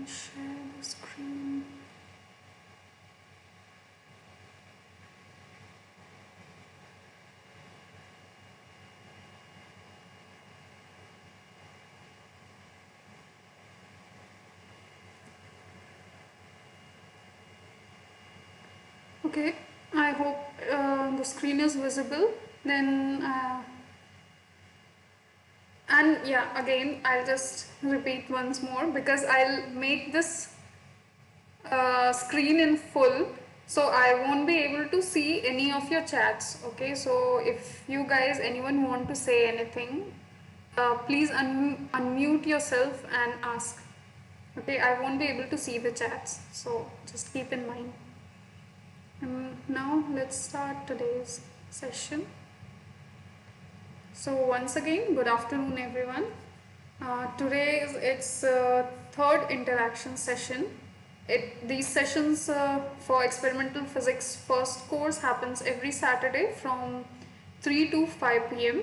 me share the screen. Okay, I hope the screen is visible. Then, and yeah, again, I'll just repeat once more because I'll make this screen in full, so I won't be able to see any of your chats. Okay, so if you guys, anyone want to say anything, please unmute yourself and ask. Okay, I won't be able to see the chats, so just keep in mind. Now let's start today's session. So once again, good afternoon everyone. Today is its third interaction session. These sessions for experimental physics first course happens every Saturday from 3 to 5 p.m.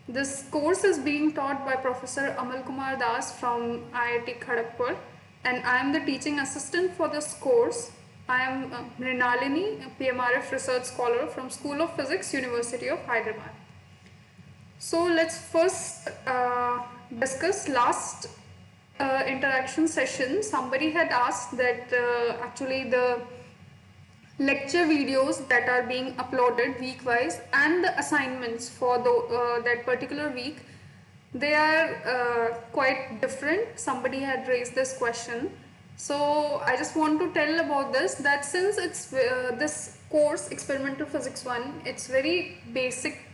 This course is being taught by Professor Amal Kumar Das from IIT Kharagpur, and I am the teaching assistant for this course. I am Mrinalini, a PMRF research scholar from School of Physics, University of Hyderabad. So let's first discuss last interaction session. Somebody had asked that actually the lecture videos that are being uploaded week wise and the assignments for that particular week, they are quite different. Somebody had raised this question, so I just want to tell about this, that since it's this course experimental physics 1, it's very basic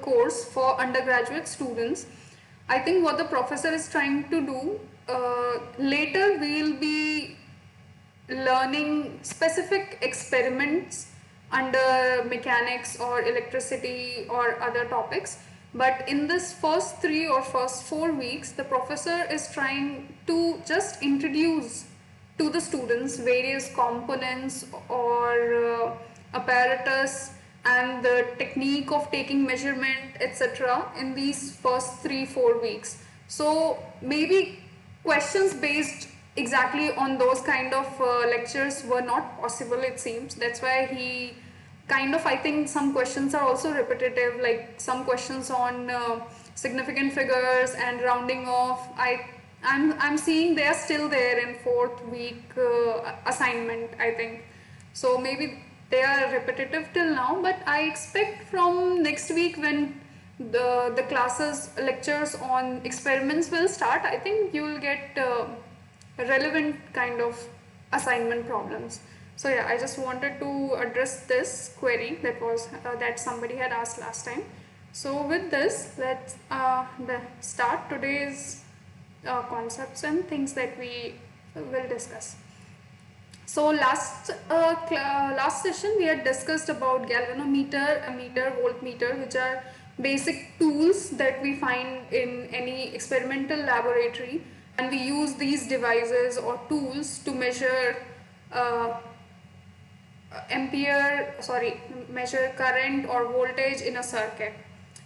course for undergraduate students. I think what the professor is trying to do, later we'll be learning specific experiments under mechanics or electricity or other topics, but in this first 3 or first 4 weeks the professor is trying to just introduce to the students various components or apparatus and the technique of taking measurement, etc., in these first 3-4 weeks. So maybe questions based exactly on those kind of lectures were not possible, it seems. That's why he kind of, I think some questions are also repetitive, like some questions on significant figures and rounding off. I'm seeing they are still there in 4th week assignment, I think. So maybe they are repetitive till now, but I expect from next week when the classes lectures on experiments will start, I think you will get relevant kind of assignment problems. So yeah, I just wanted to address this query that was that somebody had asked last time. So with this, let's start today's concepts and things that we will discuss. So last session we had discussed about galvanometer, ammeter, voltmeter, which are basic tools that we find in any experimental laboratory, and we use these devices or tools to measure measure current or voltage in a circuit.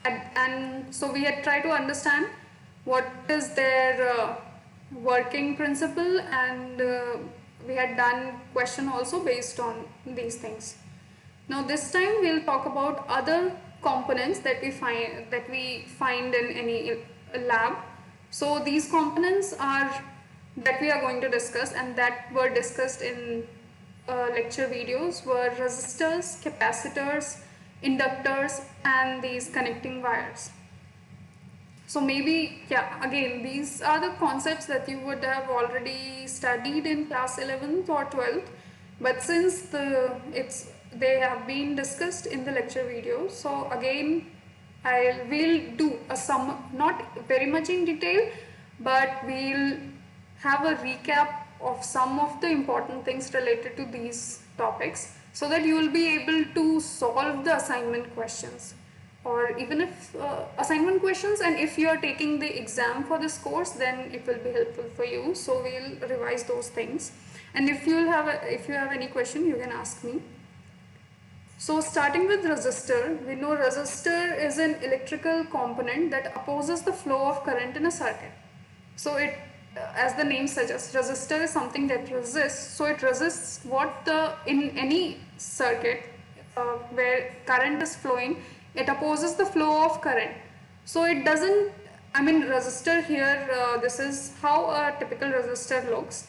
And so we had tried to understand what is their working principle, and we had done question also based on these things. Now this time we'll talk about other components that we find in any lab. So these components are that we are going to discuss and that were discussed in lecture videos were resistors, capacitors, inductors, and these connecting wires. So maybe, yeah, again, these are the concepts that you would have already studied in class 11th or 12th, but since they have been discussed in the lecture video, so again I will do a sum, not very much in detail, but we'll have a recap of some of the important things related to these topics so that you will be able to solve the assignment questions, or even if assignment questions, and if you are taking the exam for this course, then it will be helpful for you. So we'll revise those things, and if you have any question, you can ask me. So starting with resistor, we know resistor is an electrical component that opposes the flow of current in a circuit. So it as the name suggests, resistor is something that resists. So it resists what the, in any circuit where current is flowing, it opposes the flow of current. So it doesn't, I mean, resistor here, this is how a typical resistor looks.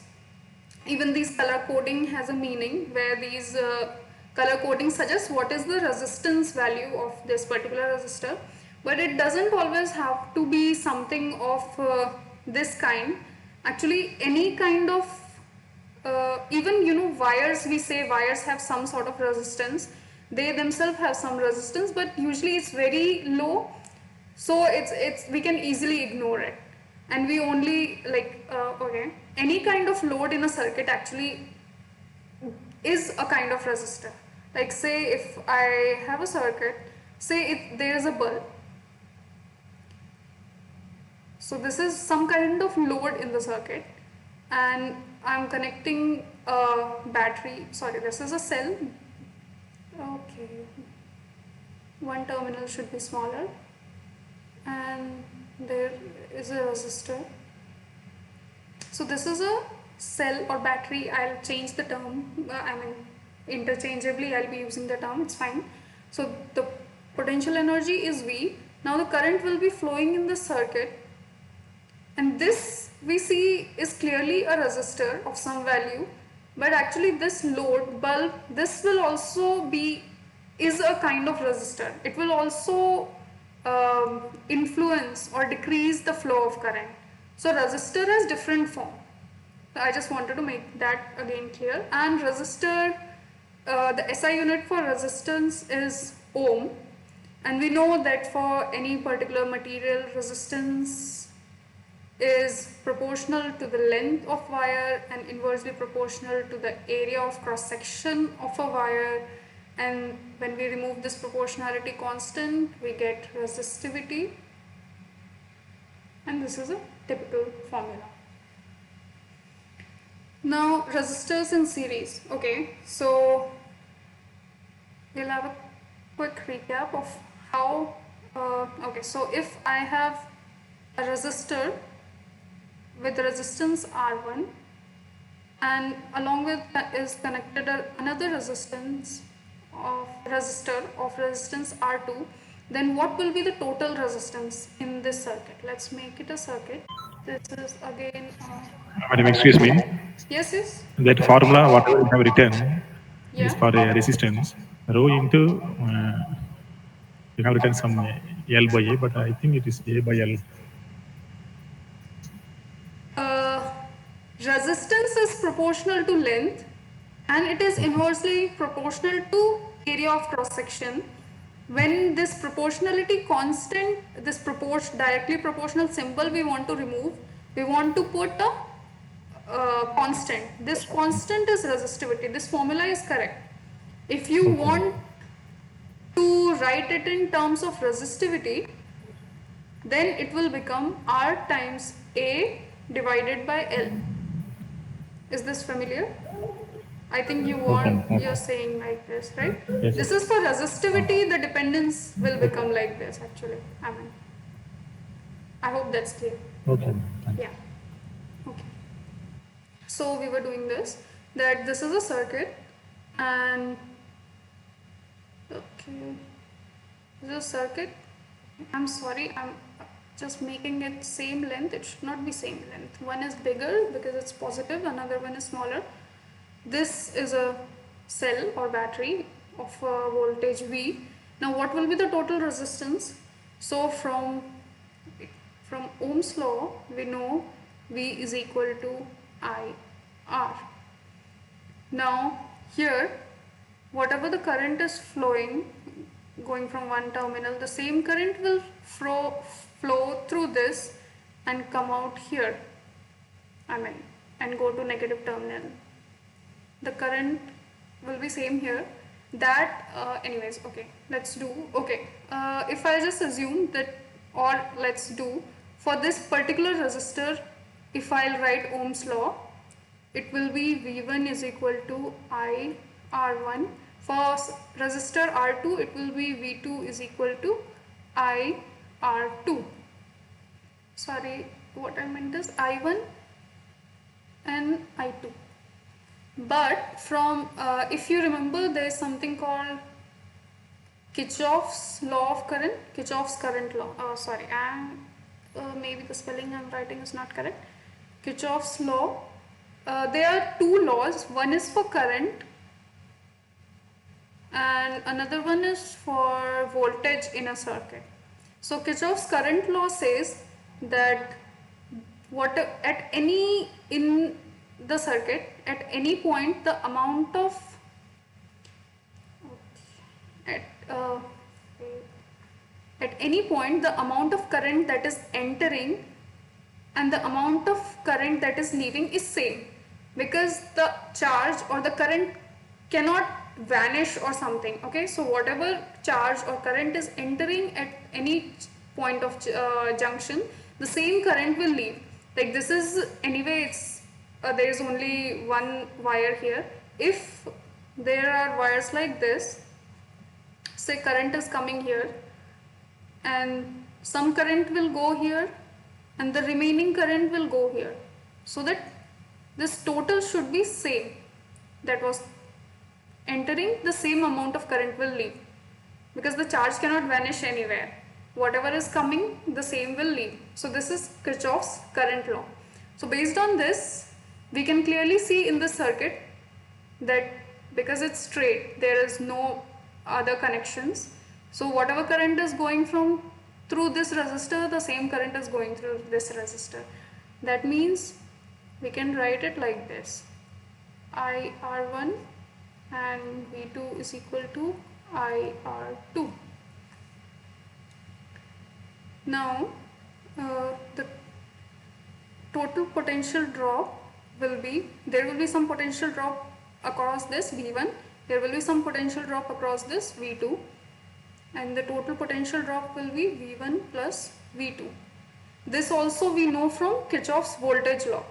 Even these color coding has a meaning, where these color coding suggests what is the resistance value of this particular resistor, but it doesn't always have to be something of this kind. Actually, any kind of even, you know, wires, we say wires have some sort of resistance, they themselves have some resistance, but usually it's very low, so it's we can easily ignore it, and we only like okay, any kind of load in a circuit actually is a kind of resistor. Like say if I have a circuit, say if there is a bulb, so this is some kind of load in the circuit, and I'm connecting a battery, sorry, this is a cell, okay, one terminal should be smaller, and there is a resistor. So this is a cell or battery, I'll change the term, I mean interchangeably I'll be using the term, it's fine. So the potential energy is V. Now the current will be flowing in the circuit, and this we see is clearly a resistor of some value, but actually this load bulb, this will also be, is a kind of resistor. It will also influence or decrease the flow of current. So resistor has different form. I just wanted to make that again clear. And resistor, the SI unit for resistance is ohm, and we know that for any particular material, resistance is proportional to the length of wire and inversely proportional to the area of cross section of a wire, and when we remove this proportionality constant we get resistivity, and this is a typical formula. Now resistors in series, okay, so we'll have a quick recap of how okay, so if I have a resistor with resistance R1, and along with that is connected another resistance of resistor of resistance R2, then what will be the total resistance in this circuit? Let's make it a circuit. This is again Madam, excuse me. yes, yes, That formula, whatever you have written, is yeah. for a resistance. Rho into, you have written some L by A, but I think it is A by L. uh, Resistance is proportional to length, and it is inversely proportional to area of cross section. When this proportionality constant, this directly proportional symbol we want to remove, we want to put a constant. This constant is resistivity. This formula is correct. If you Okay. want to write it in terms of resistivity, then it will become R times A divided by L. Is this familiar? I think you want, Okay. you're saying like this, right? Yes. This is for resistivity, the dependence will become like this actually. I mean, I hope that's clear. Okay. Yeah. Okay. So we were doing this, that this is a circuit, and okay, this is a circuit. I'm sorry, I'm just making it same length. It should not be same length. One is bigger because it's positive, another one is smaller. This is a cell or battery of voltage V. Now what will be the total resistance? So from Ohm's law we know V is equal to IR. Now here whatever the current is flowing, going from one terminal, the same current will flow through this and come out here, I mean, and go to negative terminal. The current will be same here. That anyways, okay, let's do, okay, if I just assume that, or let's do for this particular resistor, if I'll write Ohm's law, it will be V1 is equal to I R1. For resistor R2, it will be V2 is equal to I R2. Sorry, what I meant is I1 and I2. But from if you remember, there is something called Kirchhoff's law of current, Kirchhoff's current law. Sorry, and maybe the spelling I'm writing is not correct. Kirchhoff's law. There are two laws. One is for current, and another one is for voltage in a circuit. So Kirchhoff's current law says that what at any in the circuit at any point the amount of at uh, at any point the amount of current that is entering and the amount of current that is leaving is same, because the charge or the current cannot vanish or something. Okay, so whatever charge or current is entering at any point of junction, the same current will leave. Like this is anyway, it's there is only one wire here. If there are wires like this, say current is coming here and some current will go here and the remaining current will go here, so that this total should be same, that was entering, the same amount of current will leave, because the charge cannot vanish anywhere. Whatever is coming, the same will leave. So this is Kirchhoff's current law. So based on this, we can clearly see in the circuit that because it's straight, there is no other connections. So whatever current is going from through this resistor, the same current is going through this resistor. That means we can write it like this: IR1 and V2 is equal to IR2. Now the total potential drop will be, there will be some potential drop across this V1, there will be some potential drop across this V2, and the total potential drop will be V1 plus V2. This also we know from Kirchhoff's voltage law,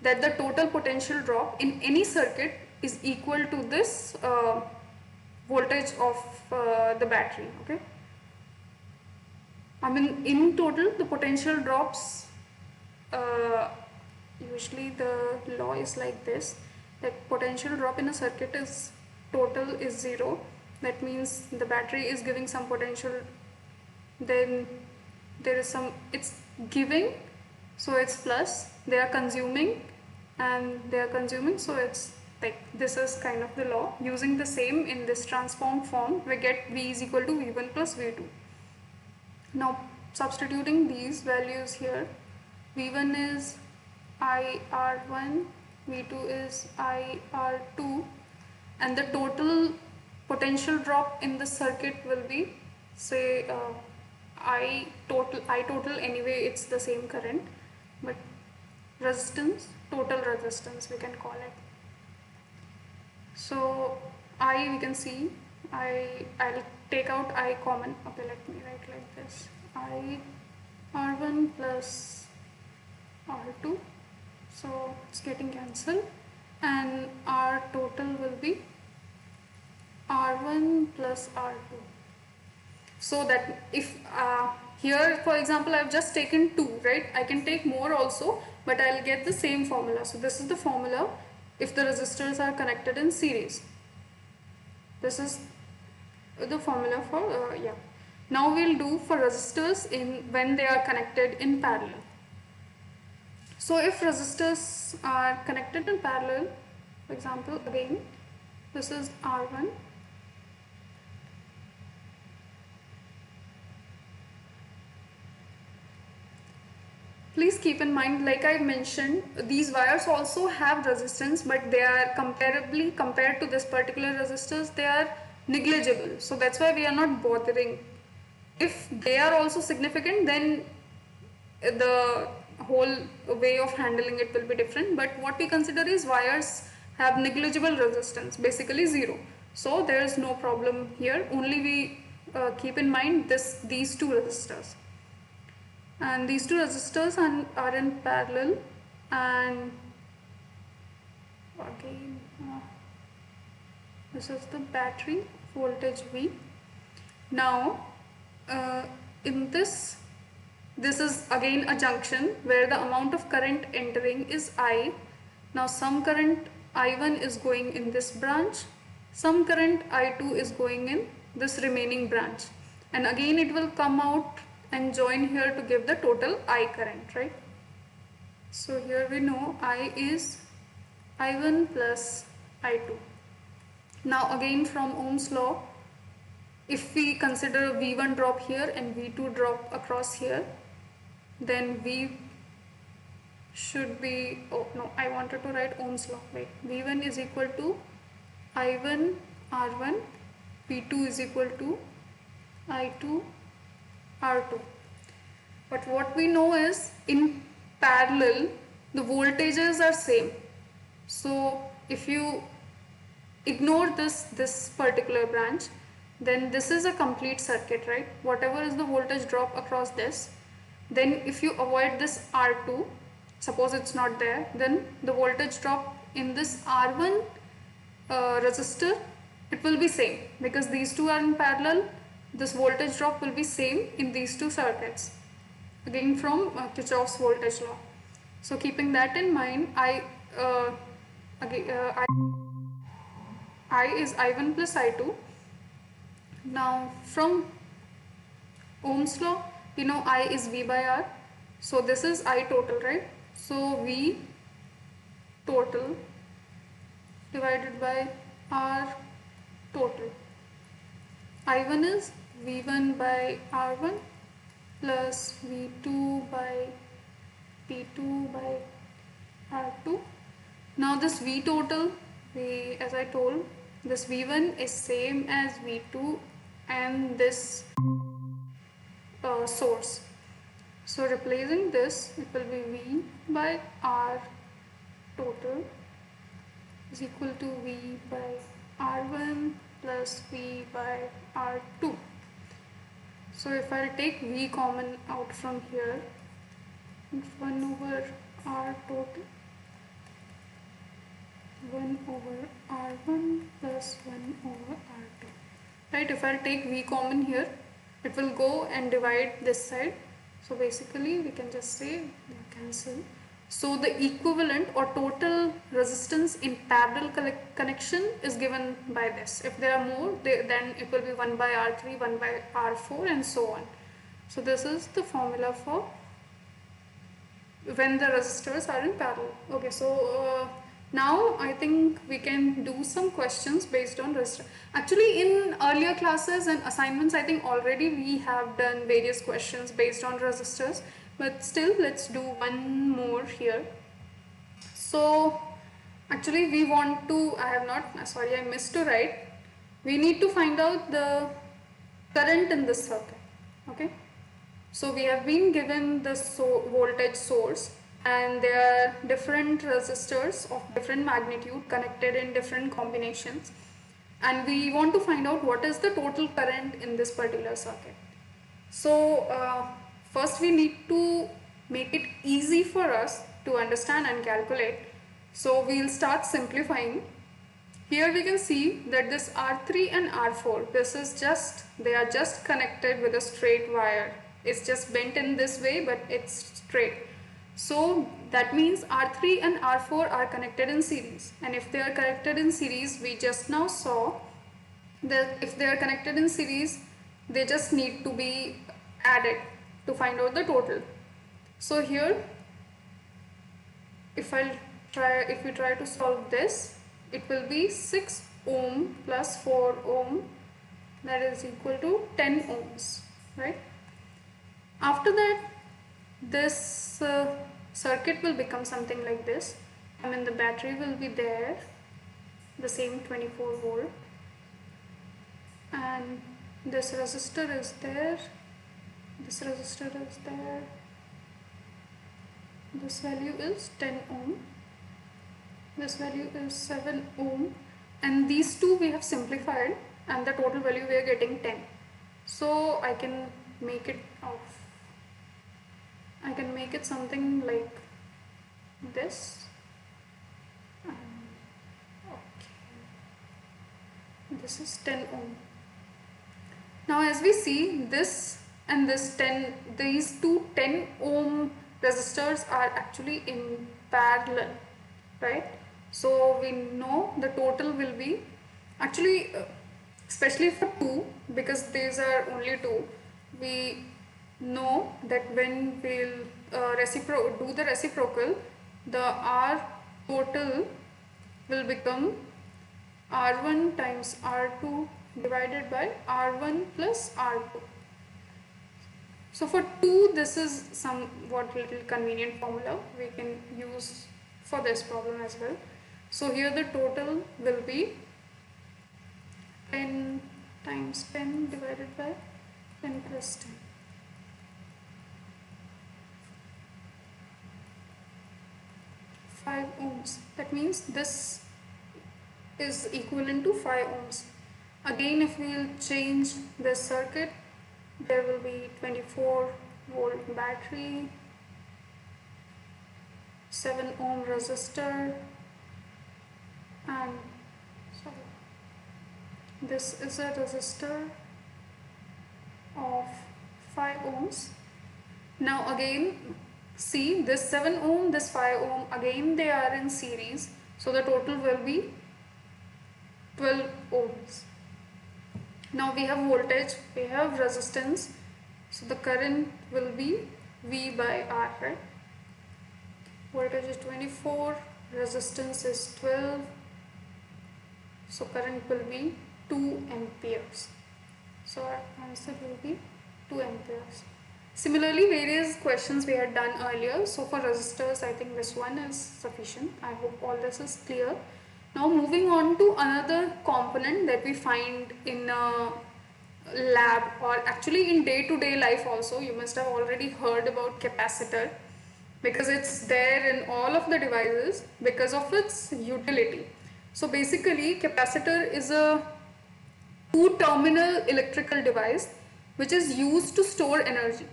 that the total potential drop in any circuit is equal to this voltage of the battery. Okay, I mean in total the potential drops, usually the law is like this, that potential drop in a circuit is total is 0. That means the battery is giving some potential, then there is some, it's giving, so it's plus, they are consuming and they are consuming, so it's like this is kind of the law. Using the same in this transformed form, we get V is equal to V1 plus V2. Now substituting these values here, V1 is IR1, V2 is IR2, and the total potential drop in the circuit will be, say I total anyway, it's the same current, but resistance, total resistance we can call it. So I, we can see, I'll take out I common. Okay, let me write like this: I R1 plus R2, so it's getting cancelled, and R total will be R1 plus R2. So that if here for example I've just taken 2, right, I can take more also, but I'll get the same formula. So this is the formula if the resistors are connected in series. This is the formula for yeah. Now we'll do for resistors in when they are connected in parallel. So if resistors are connected in parallel, for example, again this is R1, please keep in mind, like I mentioned, these wires also have resistance, but they are comparably, compared to this particular resistors, they are negligible. So that's why we are not bothering. If they are also significant, then the whole way of handling it will be different. But what we consider is wires have negligible resistance, basically 0. So there is no problem here. Only we keep in mind these two resistors. And these two resistors are in parallel, and again this is the battery voltage V. Now in this is again a junction where the amount of current entering is I, Now some current I1 is going in this branch, some current I2 is going in this remaining branch, and again it will come out and join here to give the total I current, right? So here we know I is I1 plus I2. Now again from Ohm's law, if we consider V1 drop here and V2 drop across here, then V should be, oh no, I wanted to write Ohm's law, wait, V1 is equal to I1 R1, V2 is equal to I2 R2. But what we know is in parallel the voltages are same. So if you ignore this particular branch, then this is a complete circuit, right? Whatever is the voltage drop across this, then if you avoid this R2, suppose it's not there, then the voltage drop in this R1 resistor, it will be same, because these two are in parallel. This voltage drop will be same in these two circuits, again from Kirchhoff's voltage law. So keeping that in mind, I is I1 plus I2. Now from Ohm's law, you know I is V by R. So this is I total, right? So V total divided by R total. I1 is V1 by R1 plus V2 by P2 by R2. Now this V total, as I told, this V1 is same as V2 and this source. So replacing this, it will be V by R total is equal to V by R1 plus V by R2. So if I'll take V common out from here, it's 1 over R total, 1 over R1 plus 1 over R2. Right, if I'll take V common here, it will go and divide this side. So basically we can just say they cancel. So the equivalent or total resistance in parallel connection is given by this. If there are more, then it will be 1 by R3, 1 by R4 and so on. So this is the formula for when the resistors are in parallel. Okay, so now I think we can do some questions based on resistor. Actually in earlier classes and assignments, I think already we have done various questions based on resistors, but still let's do one more here. So actually we want to, I missed to write, we need to find out the current in this circuit. Okay, so we have been given the voltage source, and there are different resistors of different magnitude connected in different combinations, and we want to find out what is the total current in this particular circuit. So first we need to make it easy for us to understand and calculate. So we'll start simplifying. Here we can see that this R3 and R4, they are just connected with a straight wire. It's just bent in this way, but it's straight. So that means R3 and R4 are connected in series, and if they are connected in series, we just now saw that if they are connected in series, they just need to be added to find out the total. So here, if we try to solve this, it will be 6 ohm plus 4 ohm, that is equal to 10 ohms, right? After that, this circuit will become something like this. I mean, the battery will be there, the same 24 volt, and this resistor is there, this resistor is there, this value is 10 ohm, this value is 7 ohm, and these two we have simplified, and the total value we are getting 10. So I can make it something like this. Okay, this is 10 ohm. Now as we see, this and these two 10 ohm resistors are actually in parallel. right? So we know the total will be actually, especially for 2, because these are only 2, we know that when we'll do the reciprocal, the R total will become R1 times R2 divided by R1 plus R2. So for 2, this is somewhat little convenient formula we can use for this problem as well. So here the total will be 10 times 10 divided by 10 plus 10. 5 ohms. That means this is equivalent to 5 ohms. Again, if we will change this circuit, there will be 24-volt battery, 7 ohm resistor, and sorry, this is a resistor of 5 ohms. Now again, see this 7 ohm, this 5 ohm, again they are in series, so the total will be 12 ohms. Now we have voltage, we have resistance, so the current will be V by R, right? Voltage is 24, resistance is 12, so current will be 2 amperes. So our answer will be 2 amperes. Similarly, various questions we had done earlier. So for resistors, I think this one is sufficient. I hope all this is clear. Now moving on to another component that we find in a lab, or actually in day-to-day life also. You must have already heard about capacitor, because it's there in all of the devices because of its utility. So basically, capacitor is a two-terminal electrical device which is used to store energy.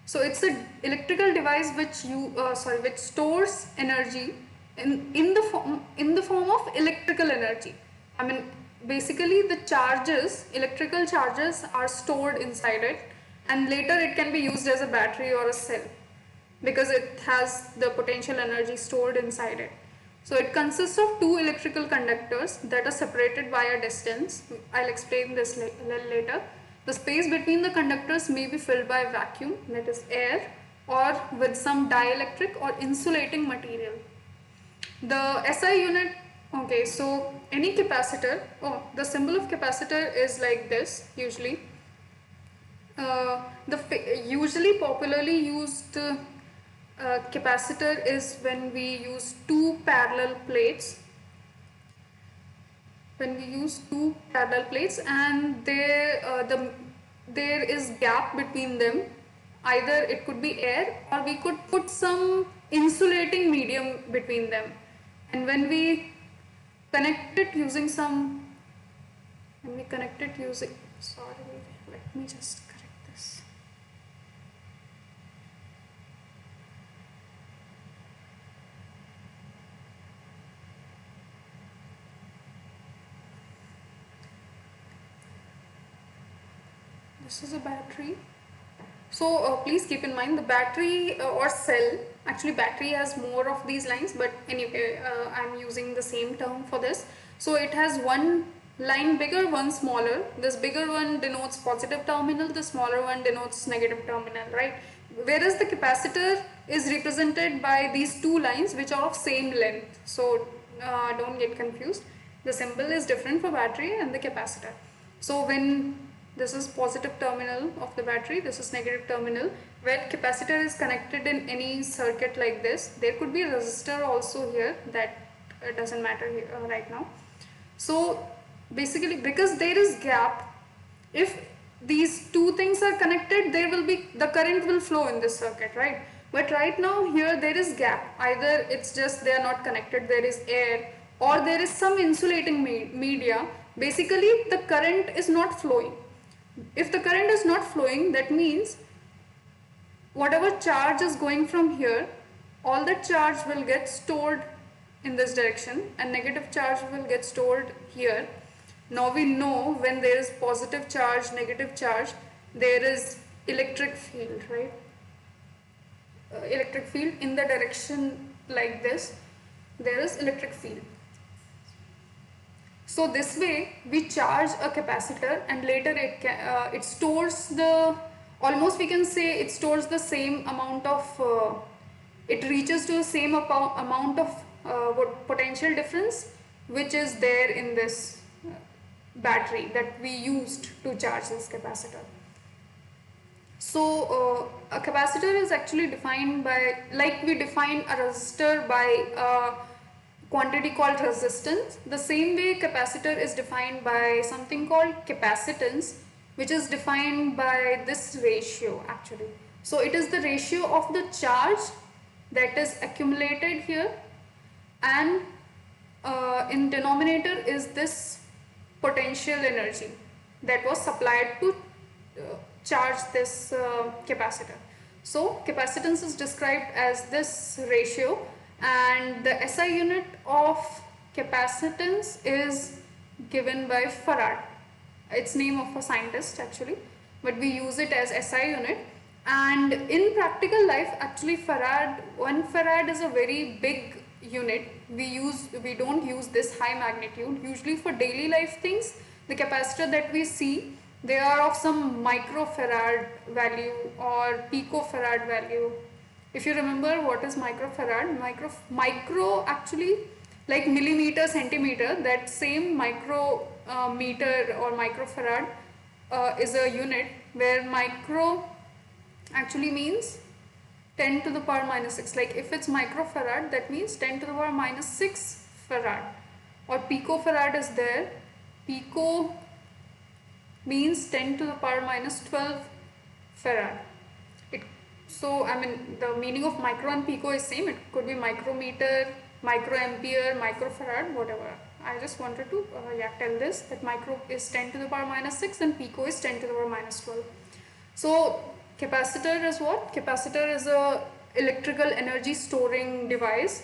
So it's an electrical device which stores energy in the form of electrical energy. I mean, basically the electrical charges are stored inside it, and later it can be used as a battery or a cell because it has the potential energy stored inside it. So it consists of two electrical conductors that are separated by a distance. I'll explain this later. The space between the conductors may be filled by vacuum, that is air, or with some dielectric or insulating material. The SI unit, okay, so any capacitor, the symbol of capacitor is like this usually. The usually popularly used capacitor is when we use two parallel plates. When we use two parallel plates and there is gap between them, either it could be air or we could put some insulating medium between them, and when we connect it using sorry, let me just correct this. This is a battery. So please keep in mind the battery or cell, actually battery has more of these lines, but anyway I'm using the same term for this. So it has one line bigger, one smaller. This bigger one denotes positive terminal, the smaller one denotes negative terminal, right? Whereas the capacitor is represented by these two lines which are of same length. So don't get confused. The symbol is different for battery and the capacitor. So when this is positive terminal of the battery, this is negative terminal. When capacitor is connected in any circuit like this, there could be a resistor also here, that doesn't matter here, right now. So basically, because there is gap, if these two things are connected, the current will flow in this circuit, right? But right now here there is gap, either it's just they are not connected, there is air, or there is some insulating media. Basically the current is not flowing. If the current is not flowing, that means whatever charge is going from here, all that charge will get stored in this direction and negative charge will get stored here. Now we know when there is positive charge, negative charge, there is electric field, right? Electric field in the direction like this. there is electric field. So this way we charge a capacitor and later it stores the, almost we can say it stores the same amount of, it reaches to the same amount of potential difference which is there in this battery that we used to charge this capacitor. So a capacitor is actually defined by, like we define a resistor by a quantity called resistance, the same way capacitor is defined by something called capacitance, which is defined by this ratio actually. So it is the ratio of the charge that is accumulated here, and in denominator is this potential energy that was supplied to charge this capacitor. So capacitance is described as this ratio, and the SI unit of capacitance is given by Farad. It's name of a scientist actually, but we use it as SI unit. And in practical life, actually 1 farad is a very big unit. We don't use this high magnitude. Usually for daily life things, the capacitor that we see, they are of some microfarad value or picofarad value. If you remember what is microfarad, micro actually like millimeter, centimeter, that same meter or microfarad is a unit where micro actually means 10 to the power minus 6. Like if it's microfarad, that means 10 to the power minus 6 farad. Or picofarad is there. Pico means 10 to the power minus 12 farad. So I mean the meaning of micro and pico is same. It could be micrometer, microampere, microfarad, whatever. I just wanted to tell this, that micro is 10 to the power minus 6 and pico is 10 to the power minus 12. So capacitor is what? Capacitor is a electrical energy storing device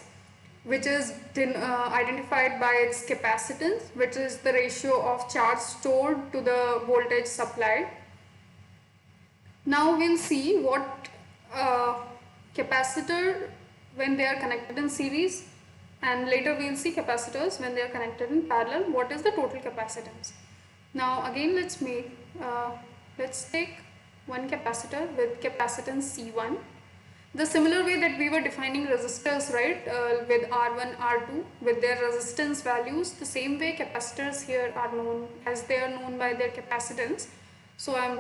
which is identified by its capacitance, which is the ratio of charge stored to the voltage supplied. Now we'll see what capacitor when they are connected in series, and later we'll see capacitors when they are connected in parallel, what is the total capacitance. Now again let's take one capacitor with capacitance C1. The similar way that we were defining resistors, right, with R1, R2 with their resistance values, the same way capacitors here are known as they are known by their capacitance. So I am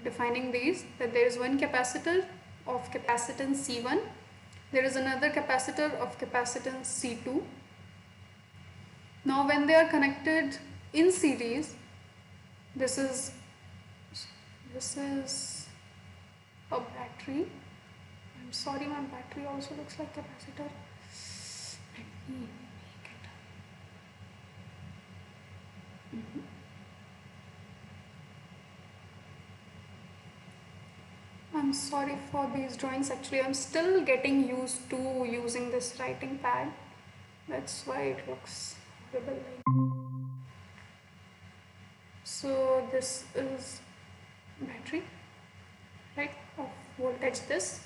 defining these, that there is one capacitor of capacitance C1, there is another capacitor of capacitance C2. Now when they are connected in series, this is a battery. I'm sorry, my battery also looks like capacitor. Let me make it. I'm sorry for these drawings. Actually, I'm still getting used to using this writing pad. That's why it looks horrible. So this is battery, right, of voltage this.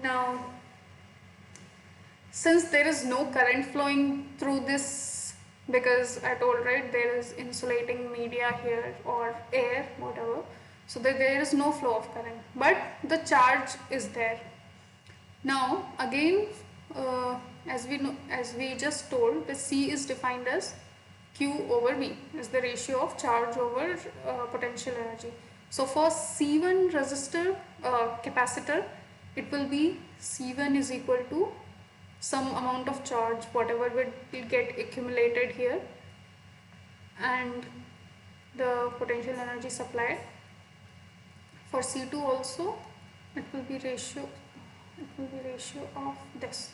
Now since there is no current flowing through this, because I told, right, there is insulating media here or air, whatever, so that there is no flow of current, but the charge is there. Now again, as we just told, the C is defined as Q over V, is the ratio of charge over potential energy. So for C1 resistor capacitor, it will be C1 is equal to some amount of charge, whatever will get accumulated here, and the potential energy supplied. For C2 also, it will be ratio of this.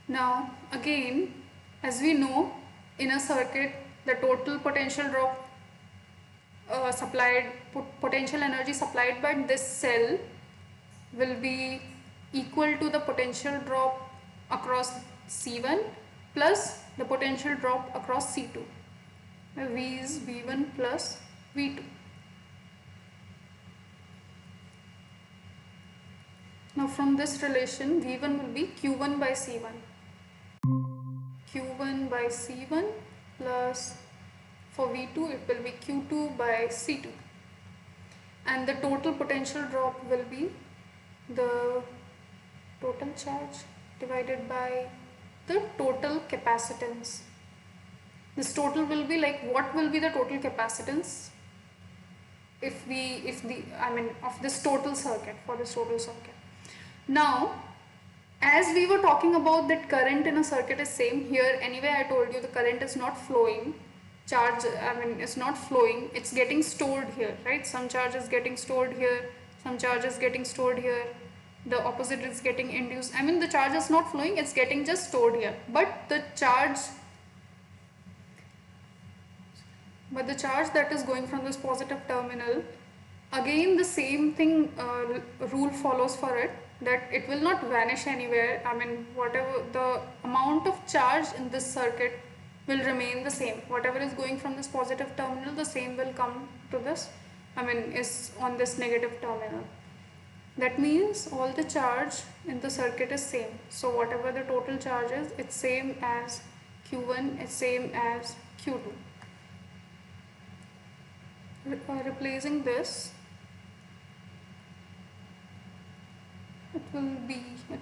Now again, as we know, in a circuit, the total potential drop potential energy supplied by this cell will be equal to the potential drop across C1 plus the potential drop across C2. V is V1 plus V2. Now from this relation, V1 will be Q1 by C1. by C1 plus for V2 it will be Q2 by C2, and the total potential drop will be the total charge divided by the total capacitance. This total will be like, what will be the total capacitance if the of this total circuit, for this total circuit. Now, as we were talking about that current in a circuit is same, here anyway I told you the current is not flowing, charge is not flowing, it's getting stored here, right? Some charge is getting stored here, some charge is getting stored here, the opposite is getting induced. The charge is not flowing, it's getting just stored here, but the charge that is going from this positive terminal, again the same thing, rule follows for it, that it will not vanish anywhere. Whatever the amount of charge in this circuit will remain the same. Whatever is going from this positive terminal, the same will come to this, is on this negative terminal. That means all the charge in the circuit is same. So whatever the total charge is, it's same as Q1, it's same as Q2. Replacing this, it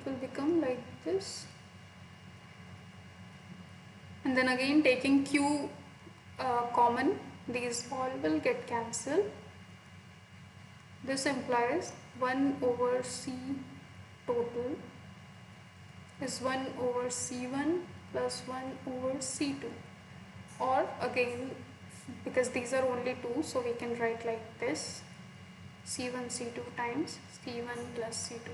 will become like this, and then again taking Q common, these all will get cancelled. This implies 1 over C total is 1 over C1 plus 1 over C2, or again, because these are only 2, so we can write like this, C1 C2 times C1 plus C2.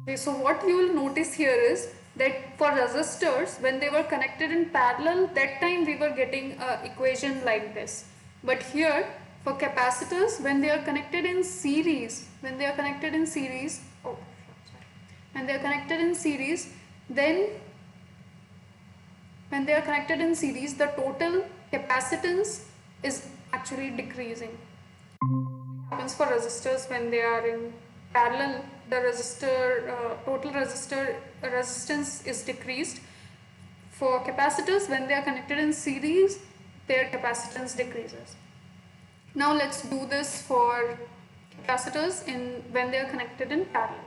Okay, so what you will notice here is that for resistors, when they were connected in parallel, that time we were getting an equation like this. But here for capacitors, when they are connected in series, then then when they are connected in series, the total capacitance is actually decreasing. Happens for resistors when they are in parallel, the total resistance is decreased. For capacitors, when they are connected in series, their capacitance decreases. Now let's do this for capacitors when they are connected in parallel.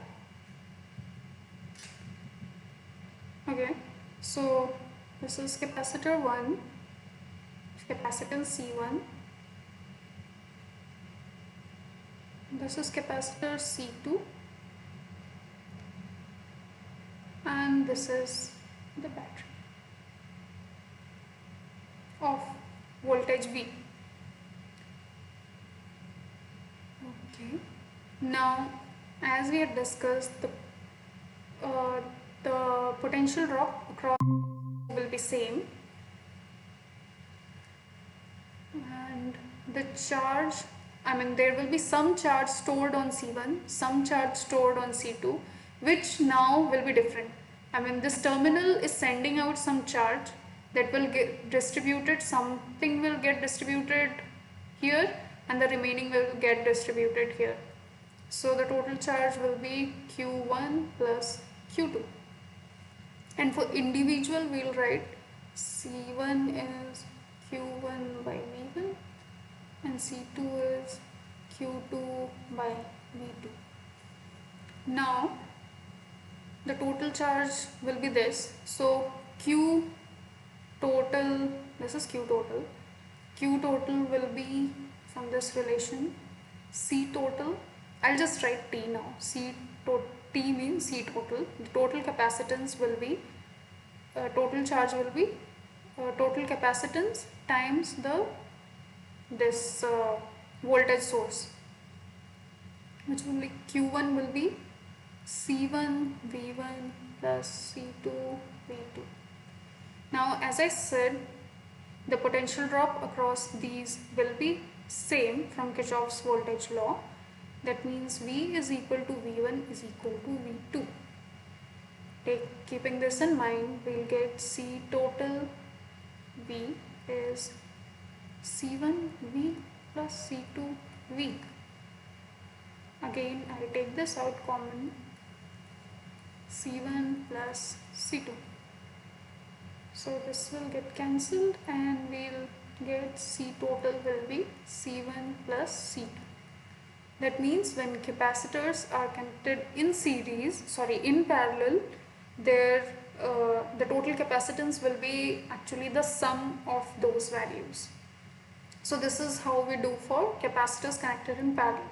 Okay, so this is capacitor 1, capacitance C1. This is capacitor C2, and this is the battery of voltage V. Okay. Now, as we had discussed, the potential drop across will be same, and the charge, there will be some charge stored on C1, some charge stored on C2, which now will be different. This terminal is sending out some charge that will get distributed, something will get distributed here, and the remaining will get distributed here. So the total charge will be Q1 plus Q2. And for individual, we'll write C1 is Q1 by V1 and C2 is Q2 by V2. Now the total charge will be this. So Q total, this is Q total. Q total will be from this relation C total. I'll just write T now. T means C total. The total capacitance will be, total charge will be total capacitance times this voltage source, which will be Q1 will be C1 V1 plus C2 V2. Now, as I said, the potential drop across these will be same from Kirchhoff's voltage law. That means V is equal to V1 is equal to V2. Keeping this in mind, we'll get C total V is C1 V plus C2 V. Again, I'll take this out common, C1 plus C2. So this will get cancelled and we'll get C total will be C1 plus C2. That means when capacitors are connected in in parallel, the total capacitance will be actually the sum of those values. So this is how we do for capacitors connected in parallel.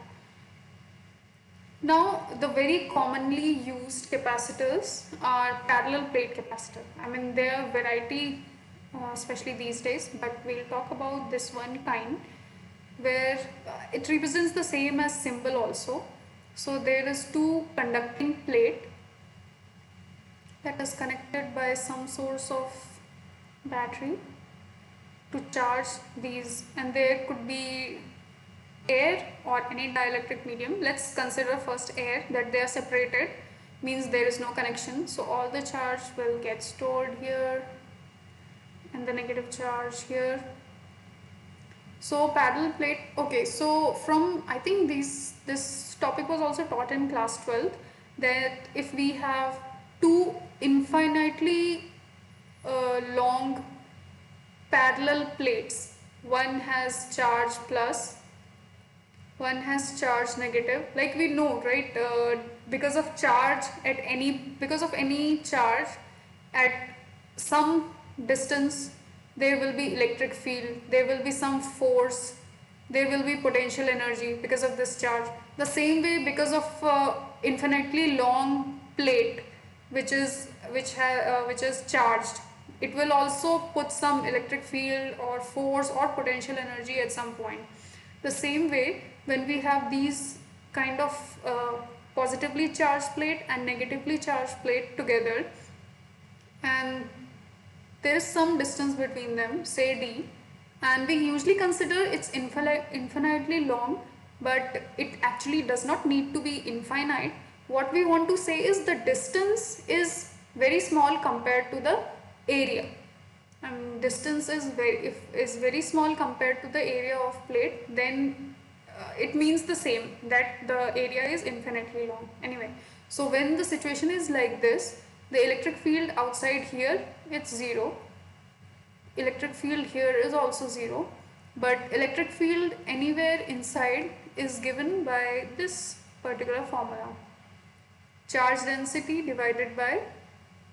Now, the very commonly used capacitors are parallel plate capacitor. I mean, there are variety, especially these days, but we'll talk about this one kind where it represents the same as symbol also. So there is two conducting plate that is connected by some source of battery to charge these, and there could be air or any dielectric medium. Let's consider first air, that they are separated, means there is no connection, so all the charge will get stored here and the negative charge here. So parallel plate, okay, so from, I think this topic was also taught in class 12, that if we have two infinitely long parallel plates, one has charge plus, one has charge negative, like we know, right, because of any charge at some distance, there will be electric field, there will be some force, there will be potential energy because of this charge. The same way, because of infinitely long plate which is charged, it will also put some electric field or force or potential energy at some point. The same way, when we have these kind of positively charged plate and negatively charged plate together, and there is some distance between them, say d, and we usually consider it's infinitely long, but it actually does not need to be infinite. What we want to say is the distance is very small compared to the area. Distance is very small compared to the area of plate, then it means the same, that the area is infinitely long. Anyway, so when the situation is like this, the electric field outside here, it's zero, electric field here is also zero, but electric field anywhere inside is given by this particular formula: charge density divided by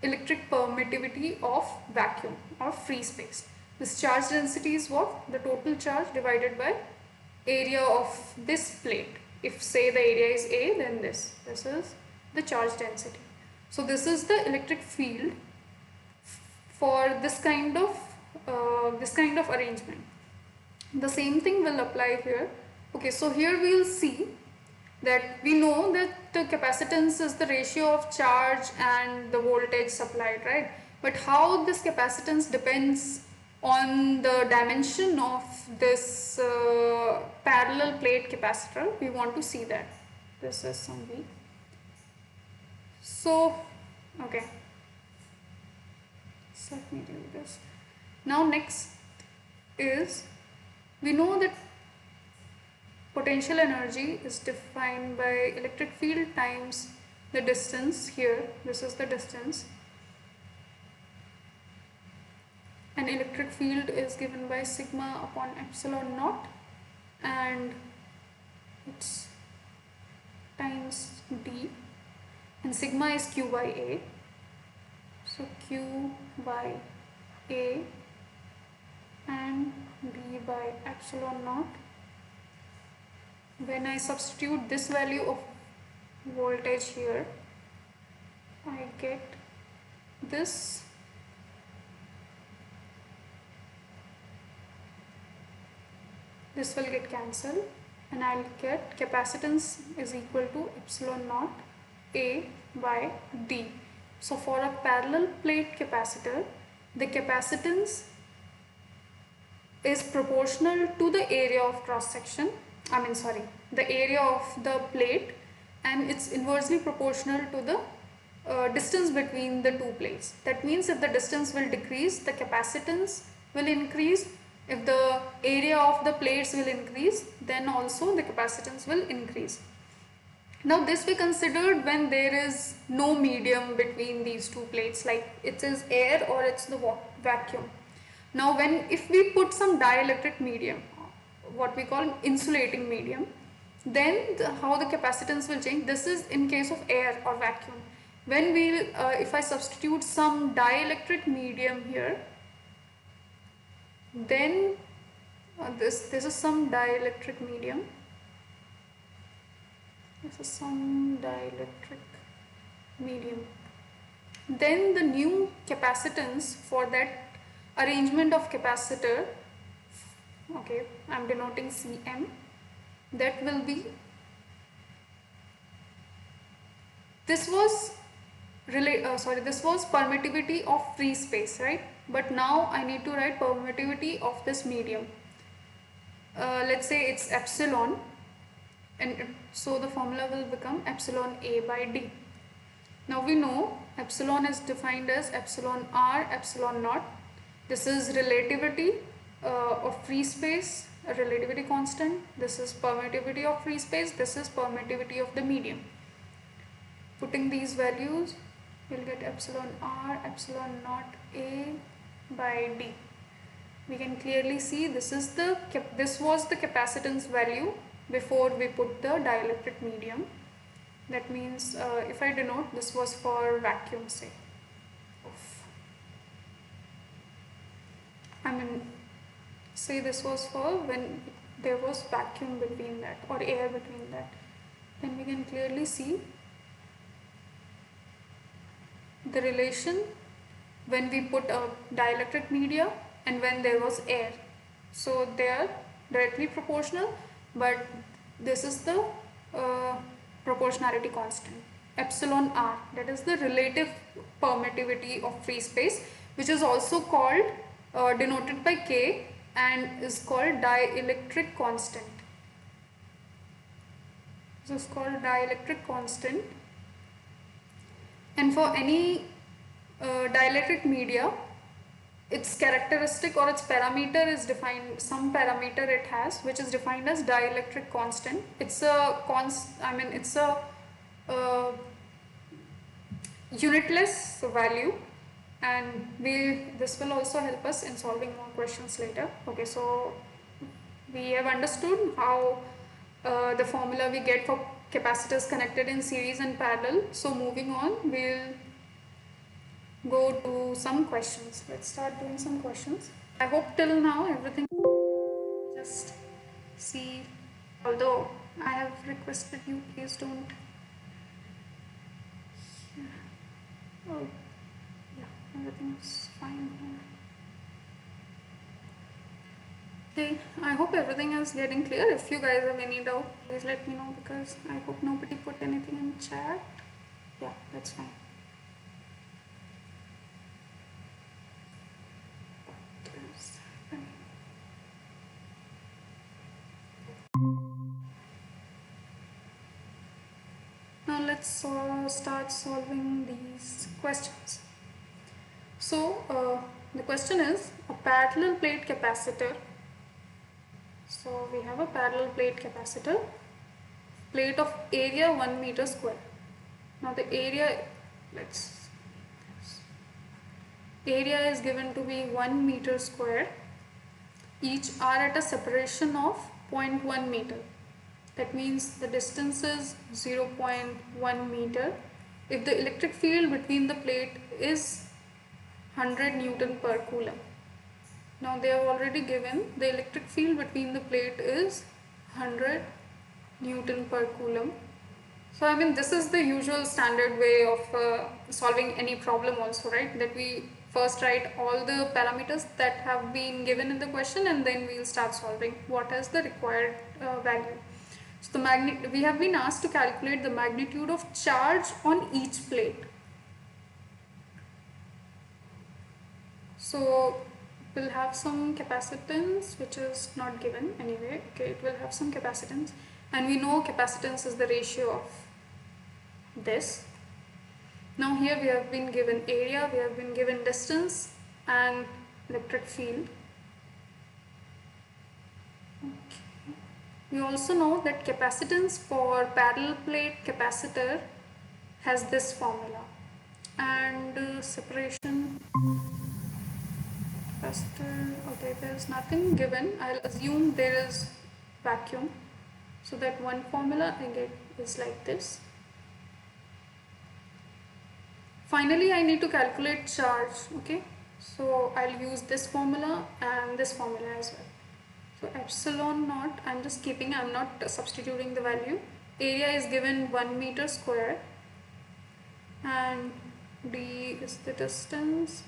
electric permittivity of vacuum or free space. This charge density is what? The total charge divided by area of this plate. If say the area is A, then this is the charge density. So this is the electric field for this kind of arrangement. The same thing will apply here. Okay, so here we will see that we know that the capacitance is the ratio of charge and the voltage supplied, right? But how this capacitance depends on the dimension of this parallel plate capacitor, we want to see that. This is some V. So, okay. So let me do this. Now next is, we know that potential energy is defined by electric field times the distance here. This is the distance. And electric field is given by sigma upon epsilon naught, and it's times d, and sigma is q by a. So q by a and d by epsilon naught. When I substitute this value of voltage here, I get this. This will get cancelled and I'll get capacitance is equal to epsilon naught A by D. So for a parallel plate capacitor, the capacitance is proportional to the area of cross section, the area of the plate, and it's inversely proportional to the distance between the two plates. That means if the distance will decrease, the capacitance will increase. If the area of the plates will increase, then also the capacitance will increase. Now this we considered when there is no medium between these two plates, like it is air or it's the vacuum. Now if we put some dielectric medium, what we call insulating medium, then how the capacitance will change. This is in case of air or vacuum. When if I substitute some dielectric medium here, then this is some dielectric medium. This is some dielectric medium. Then the new capacitance for that arrangement of capacitor, okay, I'm denoting Cm, that will be, this was this was permittivity of free space, right? But now I need to write permittivity of this medium. Let's say it's epsilon, and so the formula will become epsilon A by D. Now we know epsilon is defined as epsilon r epsilon naught. This is relativity of free space, a relativity constant. This is permittivity of free space. This is permittivity of the medium. Putting these values, we'll get epsilon r epsilon naught A by D. We can clearly see this was the capacitance value before we put the dielectric medium. That means if I denote, this was for vacuum, say. Say this was for when there was vacuum between that or air between that. Then we can clearly see the relation when we put a dielectric media and when there was air. So they are directly proportional, but this is the proportionality constant, epsilon r, that is the relative permittivity of free space, which is also called denoted by K and is called dielectric constant. This is called dielectric constant. And for any dielectric media, its characteristic or its parameter is defined, some parameter it has, which is defined as dielectric constant. It's a it's a unitless value, and this will also help us in solving more questions later. Okay, so we have understood how the formula we get for capacitors connected in series and parallel. So moving on, we'll go to some questions. Let's start doing some questions. I hope till now everything, just see, although I have requested you, please don't. Oh, yeah, everything's fine here. Okay, I hope everything is getting clear. If you guys have any doubt, please let me know, because I hope nobody put anything in chat. Yeah, that's fine. Now let's start solving these questions. So the question is a parallel plate capacitor. So we have a parallel plate capacitor, plate of area 1 meter square. Now the area is given to be 1 meter square. Each are at a separation of 0.1 meter. That means the distance is 0.1 meter. If the electric field between the plate is 100 Newton per coulomb. Now they have already given the electric field between the plate is 100 Newton per coulomb. So this is the usual standard way of solving any problem also, right? That we first write all the parameters that have been given in the question, and then we'll start solving what is the required value. So we have been asked to calculate the magnitude of charge on each plate. So we'll have some capacitance, which is not given anyway. Okay, it will have some capacitance, and we know capacitance is the ratio of this. Now here we have been given area, we have been given distance and electric field. Okay. We also know that capacitance for parallel plate capacitor has this formula, and separation capacitor. Okay, there's nothing given. I'll assume there is vacuum. So that one formula I get is like this. Finally, I need to calculate charge. Okay, so I'll use this formula and this formula as well. So epsilon naught, I'm just keeping, I'm not substituting the value. Area is given 1 meter square and d is the distance.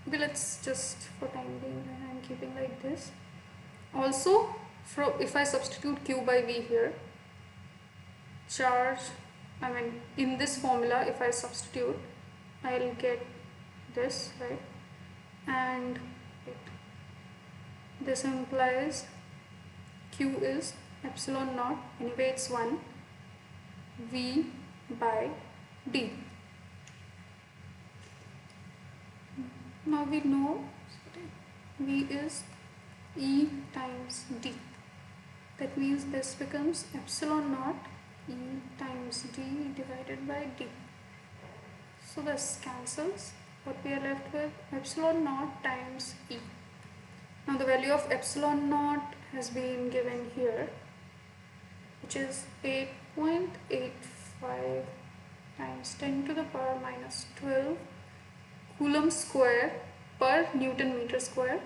Okay, let's just for time being I'm keeping like this. Also, if I substitute q by v here, charge, I mean in this formula if I substitute, I'll get this, right? And this implies q is epsilon naught, anyway it's 1, v by d. Now we know v is E times d. That means this becomes epsilon naught E times d divided by d. So this cancels. What we are left with? Epsilon naught times E. Now the value of epsilon naught has been given here, which is 8.85 times 10 to the power minus 12 coulomb square per Newton meter square,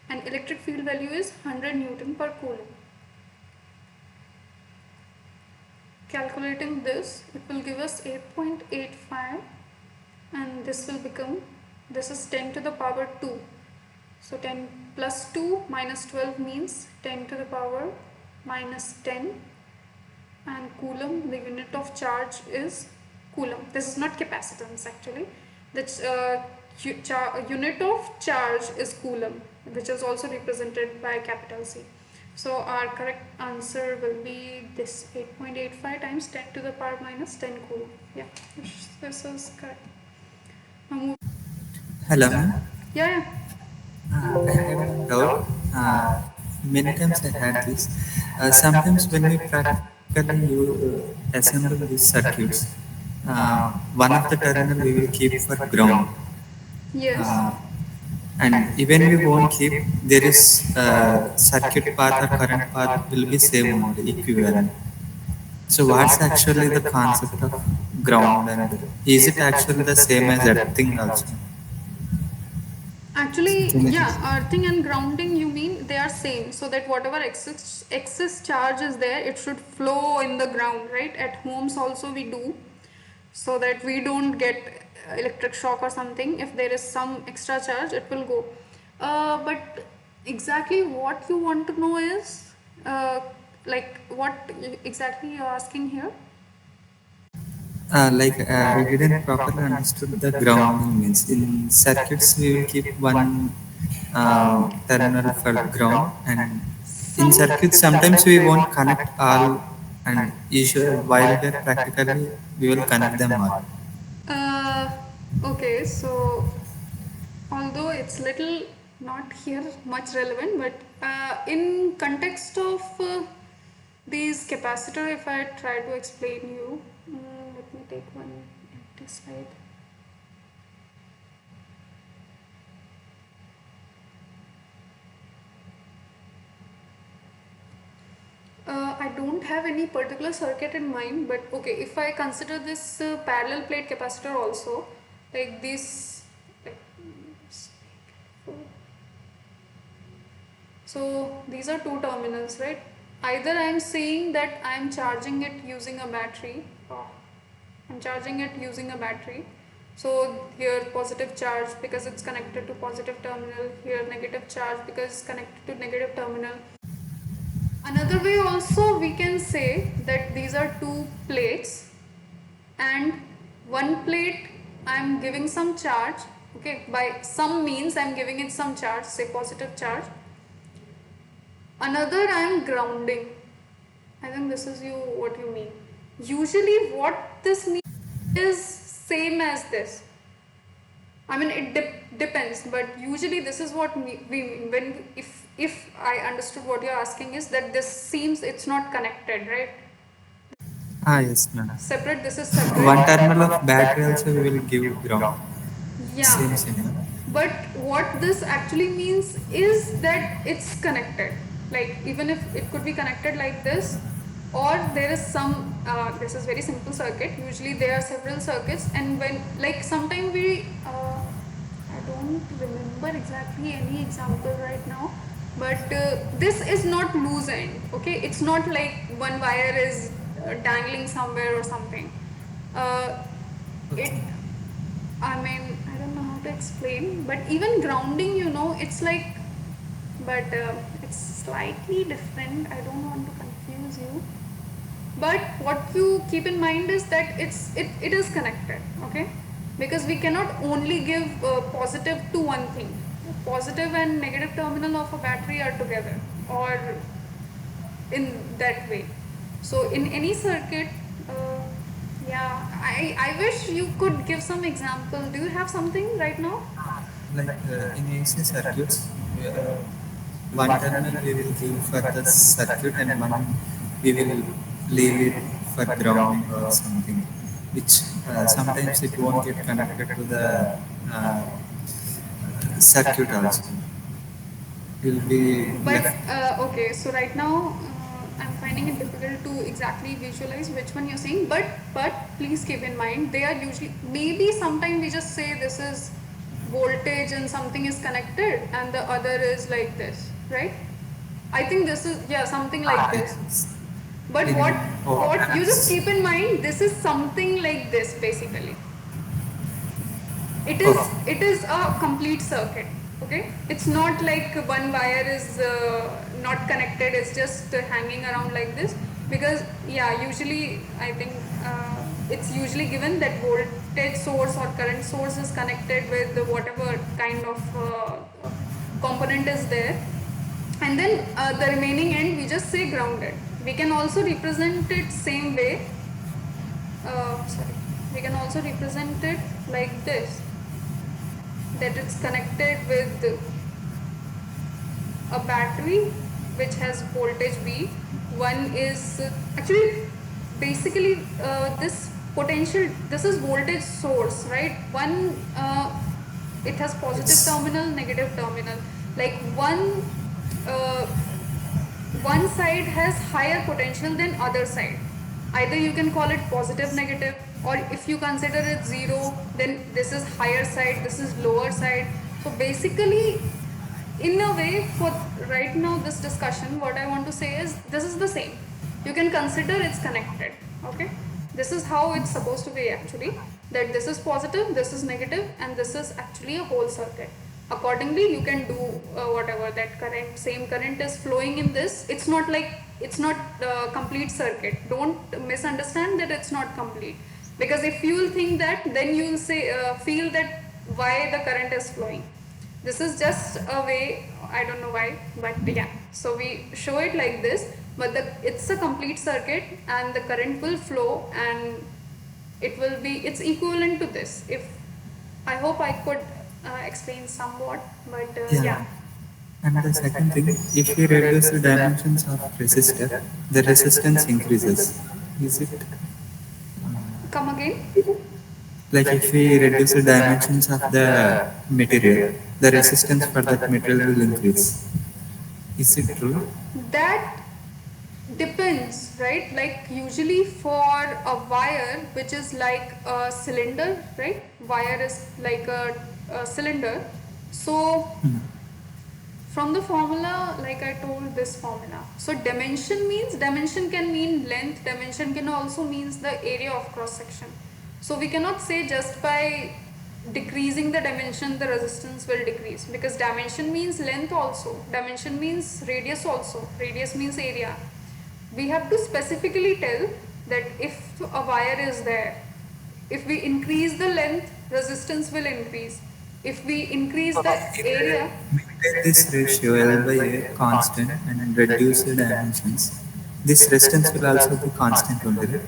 and electric field value is 100 Newton per coulomb. Calculating this, it will give us 8.85, and this will become, this is 10 to the power 2. So 10 plus 2 minus 12 means 10 to the power minus 10, and coulomb, the unit of charge is coulomb. This is not capacitance actually. That's unit of charge is coulomb, which is also represented by capital C. So our correct answer will be this 8.85 times 10 to the power minus 10 coulomb. Yeah, this is correct. Hello, ma'am. Yeah. I had a doubt. Many times I had this. Sometimes when we practically assemble these circuits, one of the terminal we will keep for ground. Yes. And even we won't keep, there is circuit path or current path will be same only, equivalent. So what's actually the concept of ground, and is it actually the same as earthing also? Actually, yeah, earthing and grounding, you mean they are same, so that whatever excess charge is there, it should flow in the ground, right? At homes also we do, so that we don't get electric shock or something. If there is some extra charge, it will go. But exactly what you want to know is, like what exactly you're asking here? I didn't properly understood the grounding means. In circuits, we will keep one terminal for ground, and in circuits sometimes we won't connect all, and usually while they're practically we will connect them all. Okay, so although it's little not here much relevant, but in context of these capacitor, if I try to explain you, let me take one empty slide. I don't have any particular circuit in mind, but okay, if I consider this parallel plate capacitor also, like this, like, so these are two terminals, right? Either I am saying that I am charging it using a battery, I'm charging it using a battery. So here positive charge because it's connected to positive terminal, here negative charge because it's connected to negative terminal. Another way also we can say that these are two plates, and one plate I am giving some charge, okay, by some means I am giving it some charge, say positive charge. Another I am grounding. I think this is what you mean. Usually what this means is same as this. I mean it depends, but usually this is what we mean when if I understood what you're asking is that this seems it's not connected, right? Yes, ma'am. Separate, this is separate. One terminal of battery also we will give ground. Yeah. Same. But what this actually means is that it's connected. Like even if it could be connected like this, or there is some, this is very simple circuit. Usually there are several circuits, and when like sometime we, I don't remember exactly any example right now, but this is not loose end. Okay, it's not like one wire is dangling somewhere or something. It, I mean, I don't know how to explain, but even grounding, it's like, but it's slightly different. I don't want to confuse you. But what you keep in mind is that it is connected, okay? Because we cannot only give positive to one thing. Positive and negative terminal of a battery are together, or in that way. So in any circuit, yeah, I wish you could give some example. Do you have something right now? Like in AC circuits, one terminal we will give for the circuit and one we will leave it for grounding or something, which sometimes it won't get connected to the uh, circuit also. Will be But left. okay, so right now I'm finding it difficult to exactly visualize which one you're saying. But please keep in mind they are usually, maybe sometime we just say this is voltage and something is connected and the other is like this, right? I think this is, yeah, something like this. It's But in what you just opens. keep in mind, this is something like this basically. Oh, It is a complete circuit. Okay, it's not like one wire is not connected, it's just hanging around like this. Because yeah, usually I think it's usually given that voltage source or current source is connected with whatever kind of component is there, and then the remaining end we just say grounded. We can also represent it same way. Sorry, we can also represent it like this, that it's connected with a battery which has voltage V. One is actually basically this potential, this is voltage source, right? One, it has positive it's terminal, negative terminal. Like uh, one side has higher potential than other side. Either you can call it positive, negative, or if you consider it zero, then this is higher side, this is lower side. So basically, in a way, for right now this discussion, what I want to say is this is the same. You can consider it's connected. Okay, this is how it's supposed to be actually, that this is positive, this is negative, and this is actually a whole circuit. Accordingly you can do whatever, that current, same current is flowing in this. It's not like, it's not complete circuit. Don't misunderstand that it's not complete, because if you will think that, then you will say feel that why the current is flowing. This is just a way, I don't know why, but yeah, so we show it like this. But it's a complete circuit and the current will flow, and it will be, it's equivalent to this. If I hope I could explain somewhat, but yeah. yeah. And the second thing, if we reduce the dimensions of resistor, the resistance increases. Is it Come again. like if we reduce the dimensions of the material, the resistance for that material will increase? Is it true? That depends, right? Like usually for a wire which is like a cylinder, right? Wire is like a cylinder. So from the formula, like I told this formula, so dimension means, dimension can mean length, dimension can also means the area of cross section. So we cannot say just by decreasing the dimension the resistance will decrease, because dimension means length also, dimension means radius also, radius means area. We have to specifically tell that if a wire is there, if we increase the length, resistance will increase. If we increase the area, Maintain this ratio L by A constant and reduce the dimensions. This resistance will also be constant only, right?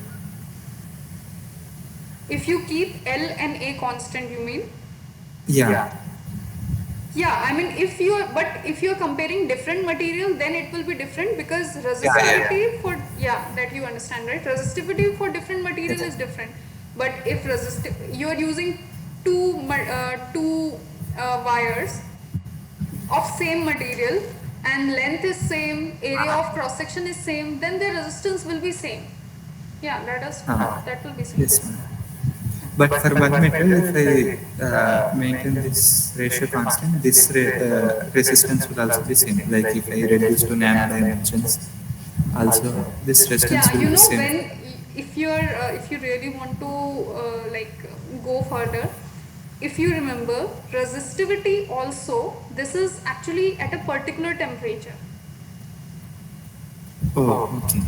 if you keep L and A constant, you mean? Yeah. Yeah, I mean if you are, but if you are comparing different material, then it will be different, because Yeah, yeah, resistivity for, yeah, that you understand, right? Resistivity for different material yeah. is different. But if you are using two wires of same material and length is same, area of cross section is same, then their resistance will be same. Yeah, that will be same. Yes, ma'am. But for one metal, if I maintain this ratio constant, this resistance will also be same. Like if I reduce to nano dimensions, also this resistance Yeah, will you be know, same. when if you really want to go further, if you remember resistivity also, this is actually at a particular temperature. Oh, okay.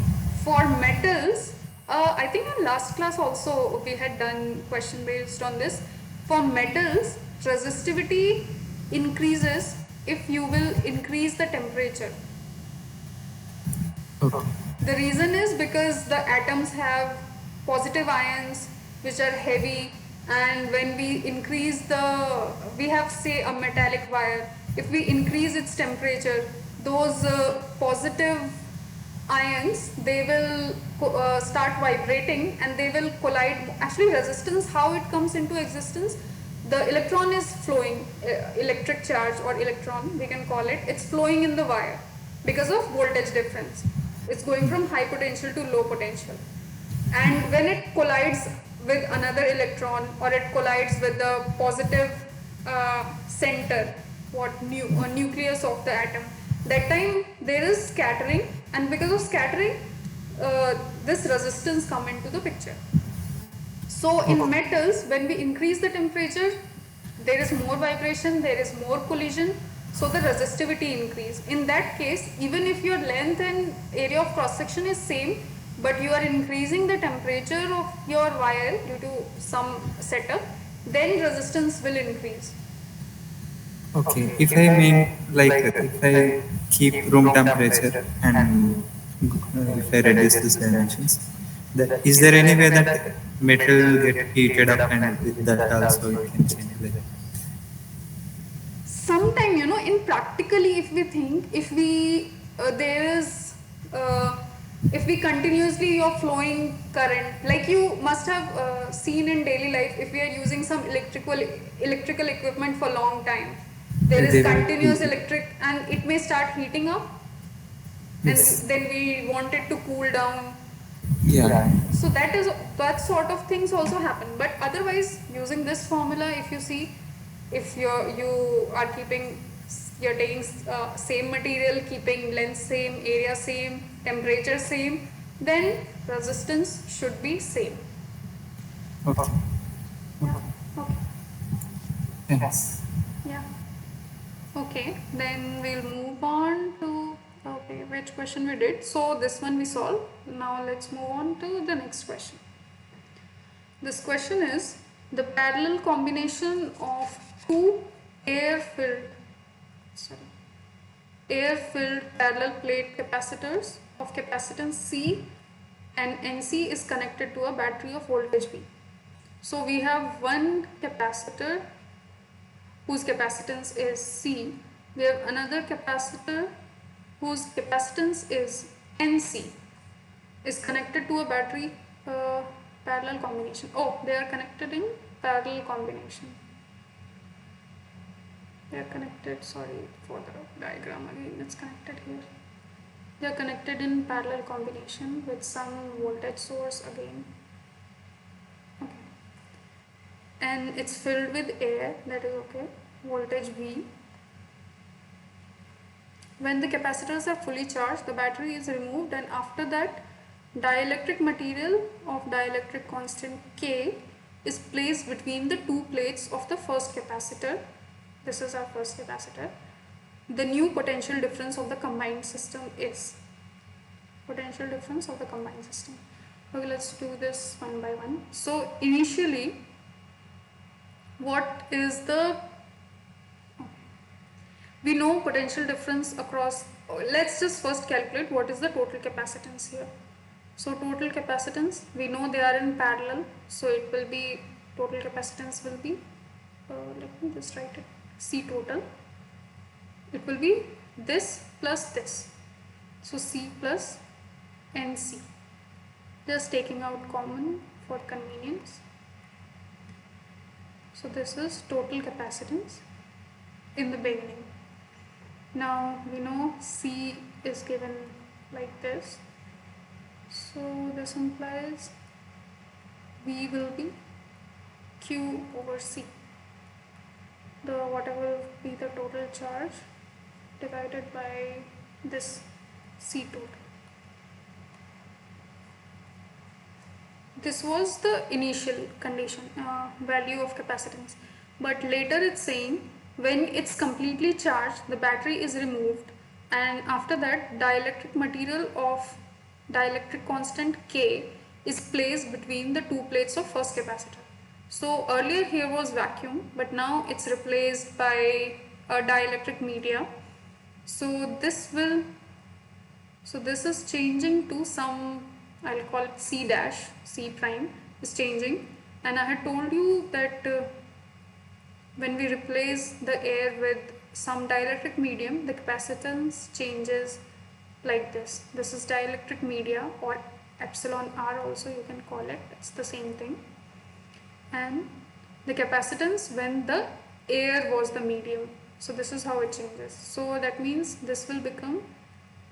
For metals, I think in last class also we had done question based on this. For metals, resistivity increases if you will increase the temperature. Okay. The reason is because the atoms have positive ions which are heavy, and when we increase we have say a metallic wire, if we increase its temperature, those positive ions, they will start vibrating and they will collide. Actually, resistance, how it comes into existence, the electron is flowing, electric charge or electron we can call it, it's flowing in the wire because of voltage difference. It's going from high potential to low potential, and when it collides with another electron or it collides with the positive center, nucleus of the atom, that time there is scattering, and because of scattering this resistance come into the picture. So in metals, when we increase the temperature, there is more vibration, there is more collision, so the resistivity increase. In that case, even if your length and area of cross section is same, but you are increasing the temperature of your wire due to some setup, then resistance will increase. Okay. If I mean like if I keep room temperature and if I reduce these dimensions, is there any way that metal will get heated up and with that also it can change? Like, Sometime, in practically, if we think, if we there is if we continuously you're flowing current, like you must have seen in daily life, if we are using some electrical equipment for long time, there is they will continuous heat. electric and it may start heating up, and Yes. then we want it to cool down. Yeah. So that sort of things also happen, but otherwise using this formula, if you see, if you are keeping, you're taking same material, keeping length same, area same, temperature same, then resistance should be same. Okay. Yeah. Okay. Yes. Yeah. Okay, then we'll move on to, okay, which question we did. So this one we solved. Now let's move on to the next question. This question is the parallel combination of two air-filled sorry, air-filled parallel plate capacitors of capacitance C and NC is connected to a battery of voltage V. So we have one capacitor whose capacitance is C. We have another capacitor whose capacitance is NC, is connected to a battery parallel combination. Oh, they are connected in parallel combination. They are connected, sorry for the diagram again, it's connected here. They are connected in parallel combination with some voltage source again. Okay. And it's filled with air, that is okay, voltage V. When the capacitors are fully charged, the battery is removed, and after that dielectric material of dielectric constant K is placed between the two plates of the first capacitor. This is our first capacitor. The new potential difference of the combined system is potential difference of the combined system. Okay, let's do this one by one. So initially, what is the, we know potential difference across, let's just first calculate what is the total capacitance here. So total capacitance, we know they are in parallel, so it will be, total capacitance will be, let me just write it, C total, it will be this plus this, so C plus NC, just taking out common for convenience. So this is total capacitance, in the beginning. Now we know C is given like this, so this implies V will be Q over C. The whatever will be the total charge divided by this C total. This was the initial condition, value of capacitance, but later it's saying when it's completely charged, the battery is removed, and after that dielectric material of dielectric constant K is placed between the two plates of first capacitor. So earlier here was vacuum, but now it's replaced by a dielectric media. So this is changing to some, I'll call it C dash, C prime is changing, and I had told you that when we replace the air with some dielectric medium, the capacitance changes like this. This is dielectric media, or epsilon R also you can call it, it's the same thing. And the capacitance when the air was the medium. So this is how it changes. So that means this will become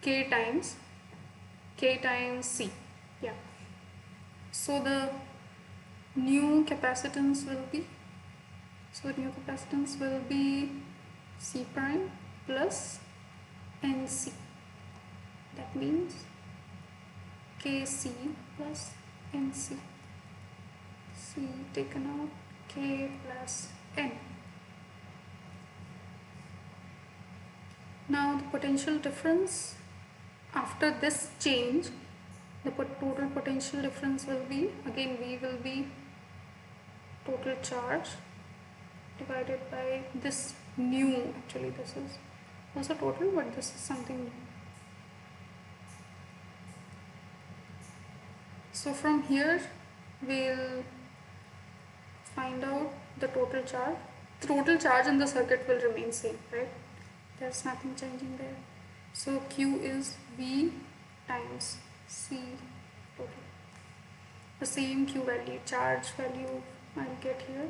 K times C. Yeah. So the new capacitance will be C prime plus NC. That means KC plus NC. C taken out, K plus N. Now the potential difference after this change, the total potential difference will be, again V will be total charge divided by this new, actually this is also total, but this is something new. So from here we'll find out the total charge. The total charge in the circuit will remain same, right? There's nothing changing there. So Q is V times C total. The same Q value, charge value I'll get here.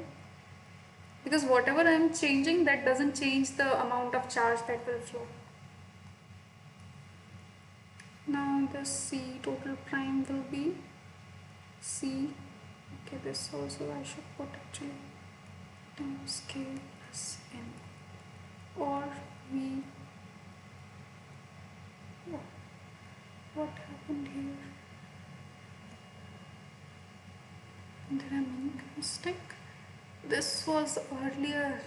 Because whatever I am changing, that doesn't change the amount of charge that will flow. Now the C total prime will be C. Okay, this also I should put actually times K plus N, or V. What happened here? Did I make a mistake? This was earlier.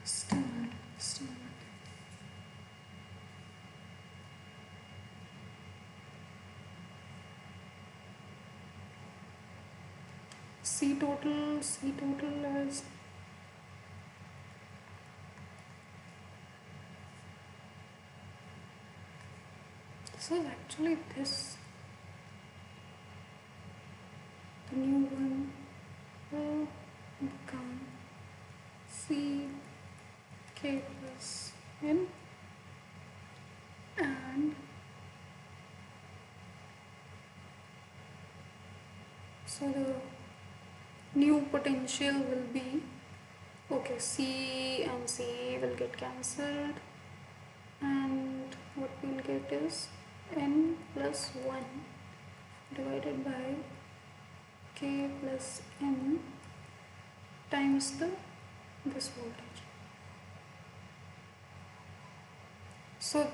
Just a minute. C total is actually this. The new one will become C K plus N, and so the new potential will be, okay, C and C will get cancelled, and what we'll get is N plus 1 divided by K plus N times this voltage. So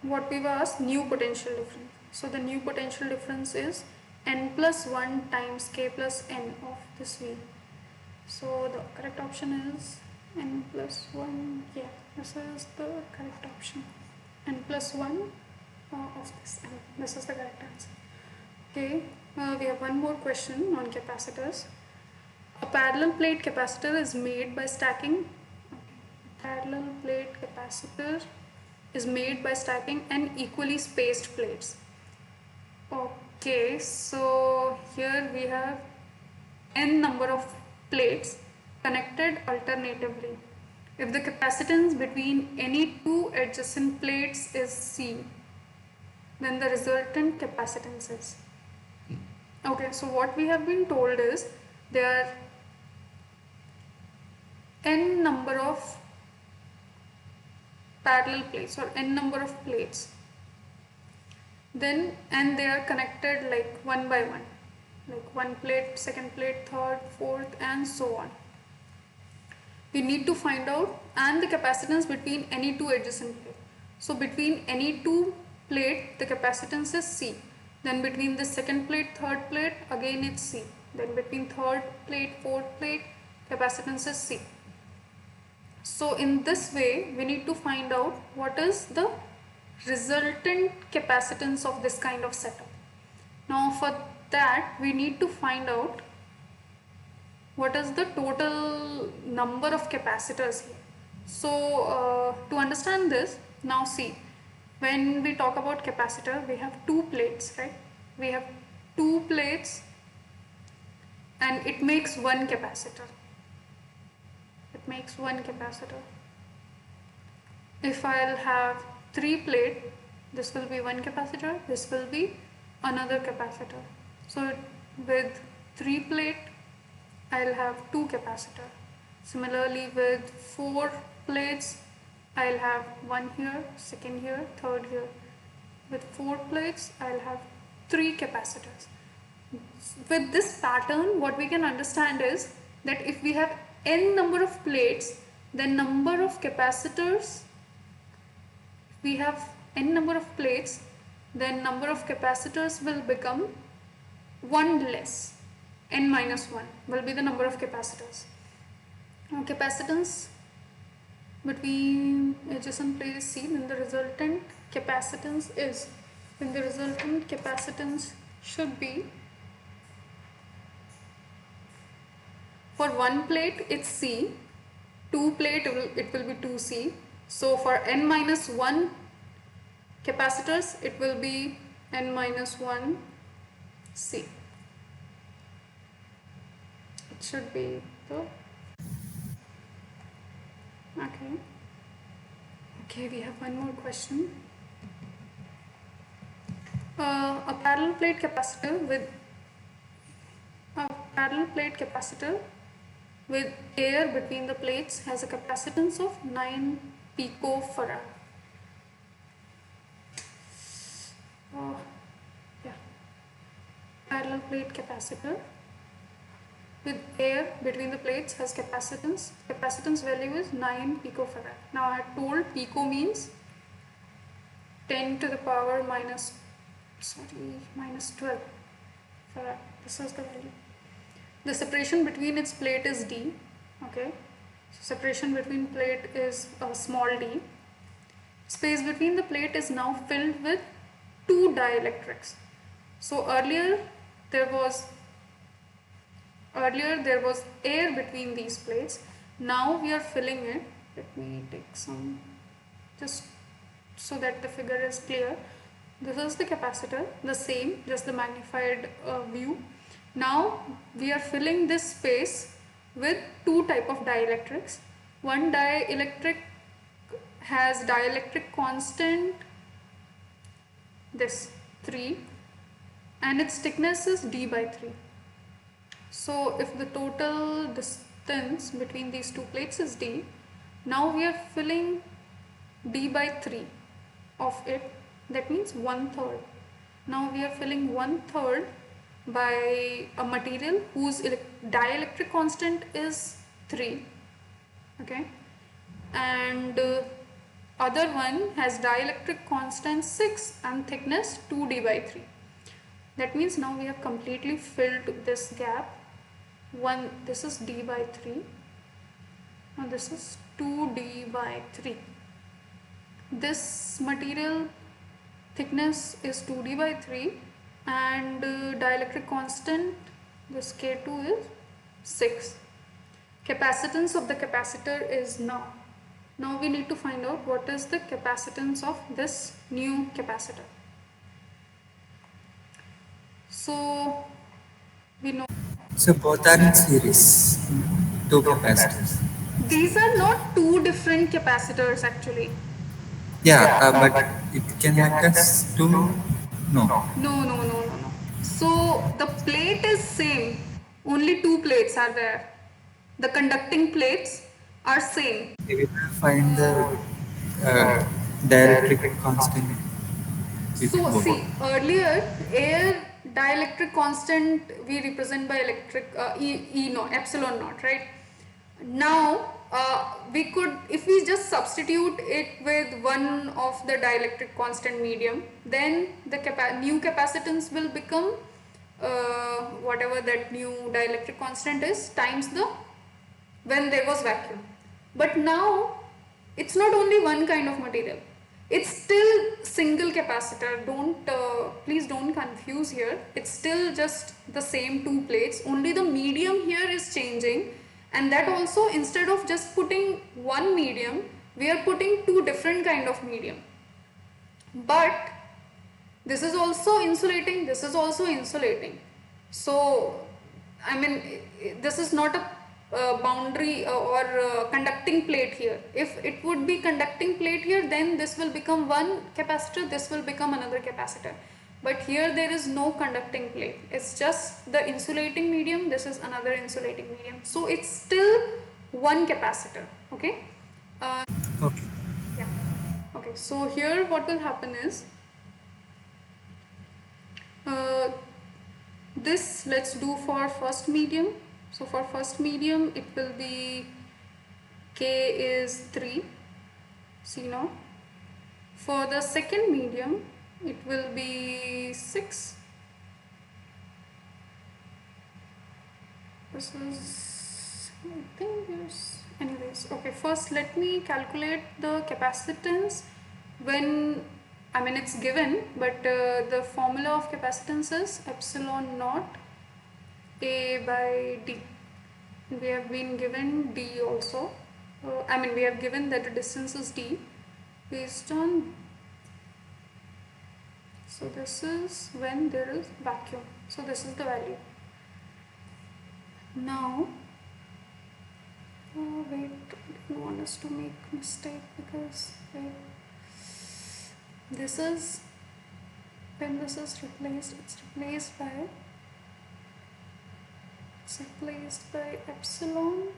what we've asked, new potential difference. So the new potential difference is N plus 1 times K plus N of this V. So the correct option is N plus 1. Yeah, this is the correct option. N plus 1 of this N. This is the correct answer. Okay, we have one more question on capacitors. A parallel plate capacitor is made by stacking. Parallel plate capacitor is made by stacking n equally spaced plates. Okay, so here we have n number of plates connected alternatively. If the capacitance between any two adjacent plates is C, then the resultant capacitance is. Okay, so what we have been told is there are n number of parallel plates or n number of plates, then and they are connected like one by one, like one plate, second plate, third, fourth, and so on. We need to find out and the capacitance between any two adjacent plates. So between any two plate the capacitance is C. Then between the second plate, third plate, again it's C. Then between third plate, fourth plate, capacitance is C. So in this way we need to find out what is the resultant capacitance of this kind of setup. Now for that we need to find out what is the total number of capacitors here. So to understand this, now see, when we talk about capacitor we have two plates, right? We have two plates and it makes one capacitor. It makes one capacitor. If I'll have three plate, this will be one capacitor, this will be another capacitor. So with three plate I'll have two capacitor. Similarly with four plates I'll have one here, second here, third here. With four plates I'll have three capacitors. With this pattern what we can understand is that if we have n number of plates, then number of capacitors, if we have n number of plates, then number of capacitors will become 1 less. N minus 1 will be the number of capacitors. Now capacitance between adjacent plates is C, then the resultant capacitance is, then the resultant capacitance should be, for one plate it's C, two plate it will be 2C. So for n minus 1 capacitors it will be n minus 1 C. It should be the, okay, we have one more question. A parallel plate capacitor with air between the plates has a capacitance of 9 picofarad. Parallel plate capacitor with air between the plates has capacitance. Capacitance value is 9 picofarad. Now I had told pico means 10 to the power minus 12 farad. This is the value. The separation between its plate is D. Okay, so separation between plate is small d. Space between the plate is now filled with two dielectrics. So earlier there was air between these plates. Now we are filling it. Let me take some, just so that the figure is clear. This is the capacitor, the same, just the magnified view. Now we are filling this space with two type of dielectrics. One dielectric has dielectric constant, this 3, and its thickness is d by 3. So if the total distance between these two plates is d, now we are filling d by 3 of it, that means 1/3. Now we are filling 1/3 by a material whose dielectric constant is 3, okay, and other one has dielectric constant 6 and thickness 2d by 3. That means now we have completely filled this gap. This is d by 3 and this is 2d by 3. This material thickness is 2d by 3 and dielectric constant, this K2 is 6. Capacitance of the capacitor is now we need to find out what is the capacitance of this new capacitor. So we know, So both are in series, two capacitors. these are not two different capacitors actually. Yeah, but it can act as two. No. No. So the plate is same, only two plates are there. The conducting plates, are same. We will find the uh, dielectric constant with So both. see, earlier air dielectric constant we represent by electric E naught, epsilon naught, right? Now we could, if we just substitute it with one of the dielectric constant medium, then the new capacitance will become whatever that new dielectric constant is times the when there was vacuum. But now it's not only one kind of material, it's still single capacitor. Don't please don't confuse here, it's still just the same two plates, only the medium here is changing. And that also, instead of just putting one medium, we are putting two different kind of medium. But this is also insulating, this is also insulating. So I mean, this is not a boundary or conducting plate here. If it would be conducting plate here, then this will become one capacitor, this will become another capacitor. But here there is no conducting plate, it's just the insulating medium, this is another insulating medium, so it's still one capacitor. Okay. Okay. Yeah. Okay, so here what will happen is uh, this, let's do for first medium. So for first medium it will be K is 3 C naught. For the second medium it will be 6. This is, I think there's, anyways, okay, first let me calculate the capacitance when, I mean it's given, but the formula of capacitance is epsilon naught A by D. We have been given D also. I mean we have given that the distance is D based on, so this is when there is vacuum, so this is the value. Now wait, I don't want us to make mistake, because wait, this is, when this is replaced, it's replaced by epsilon,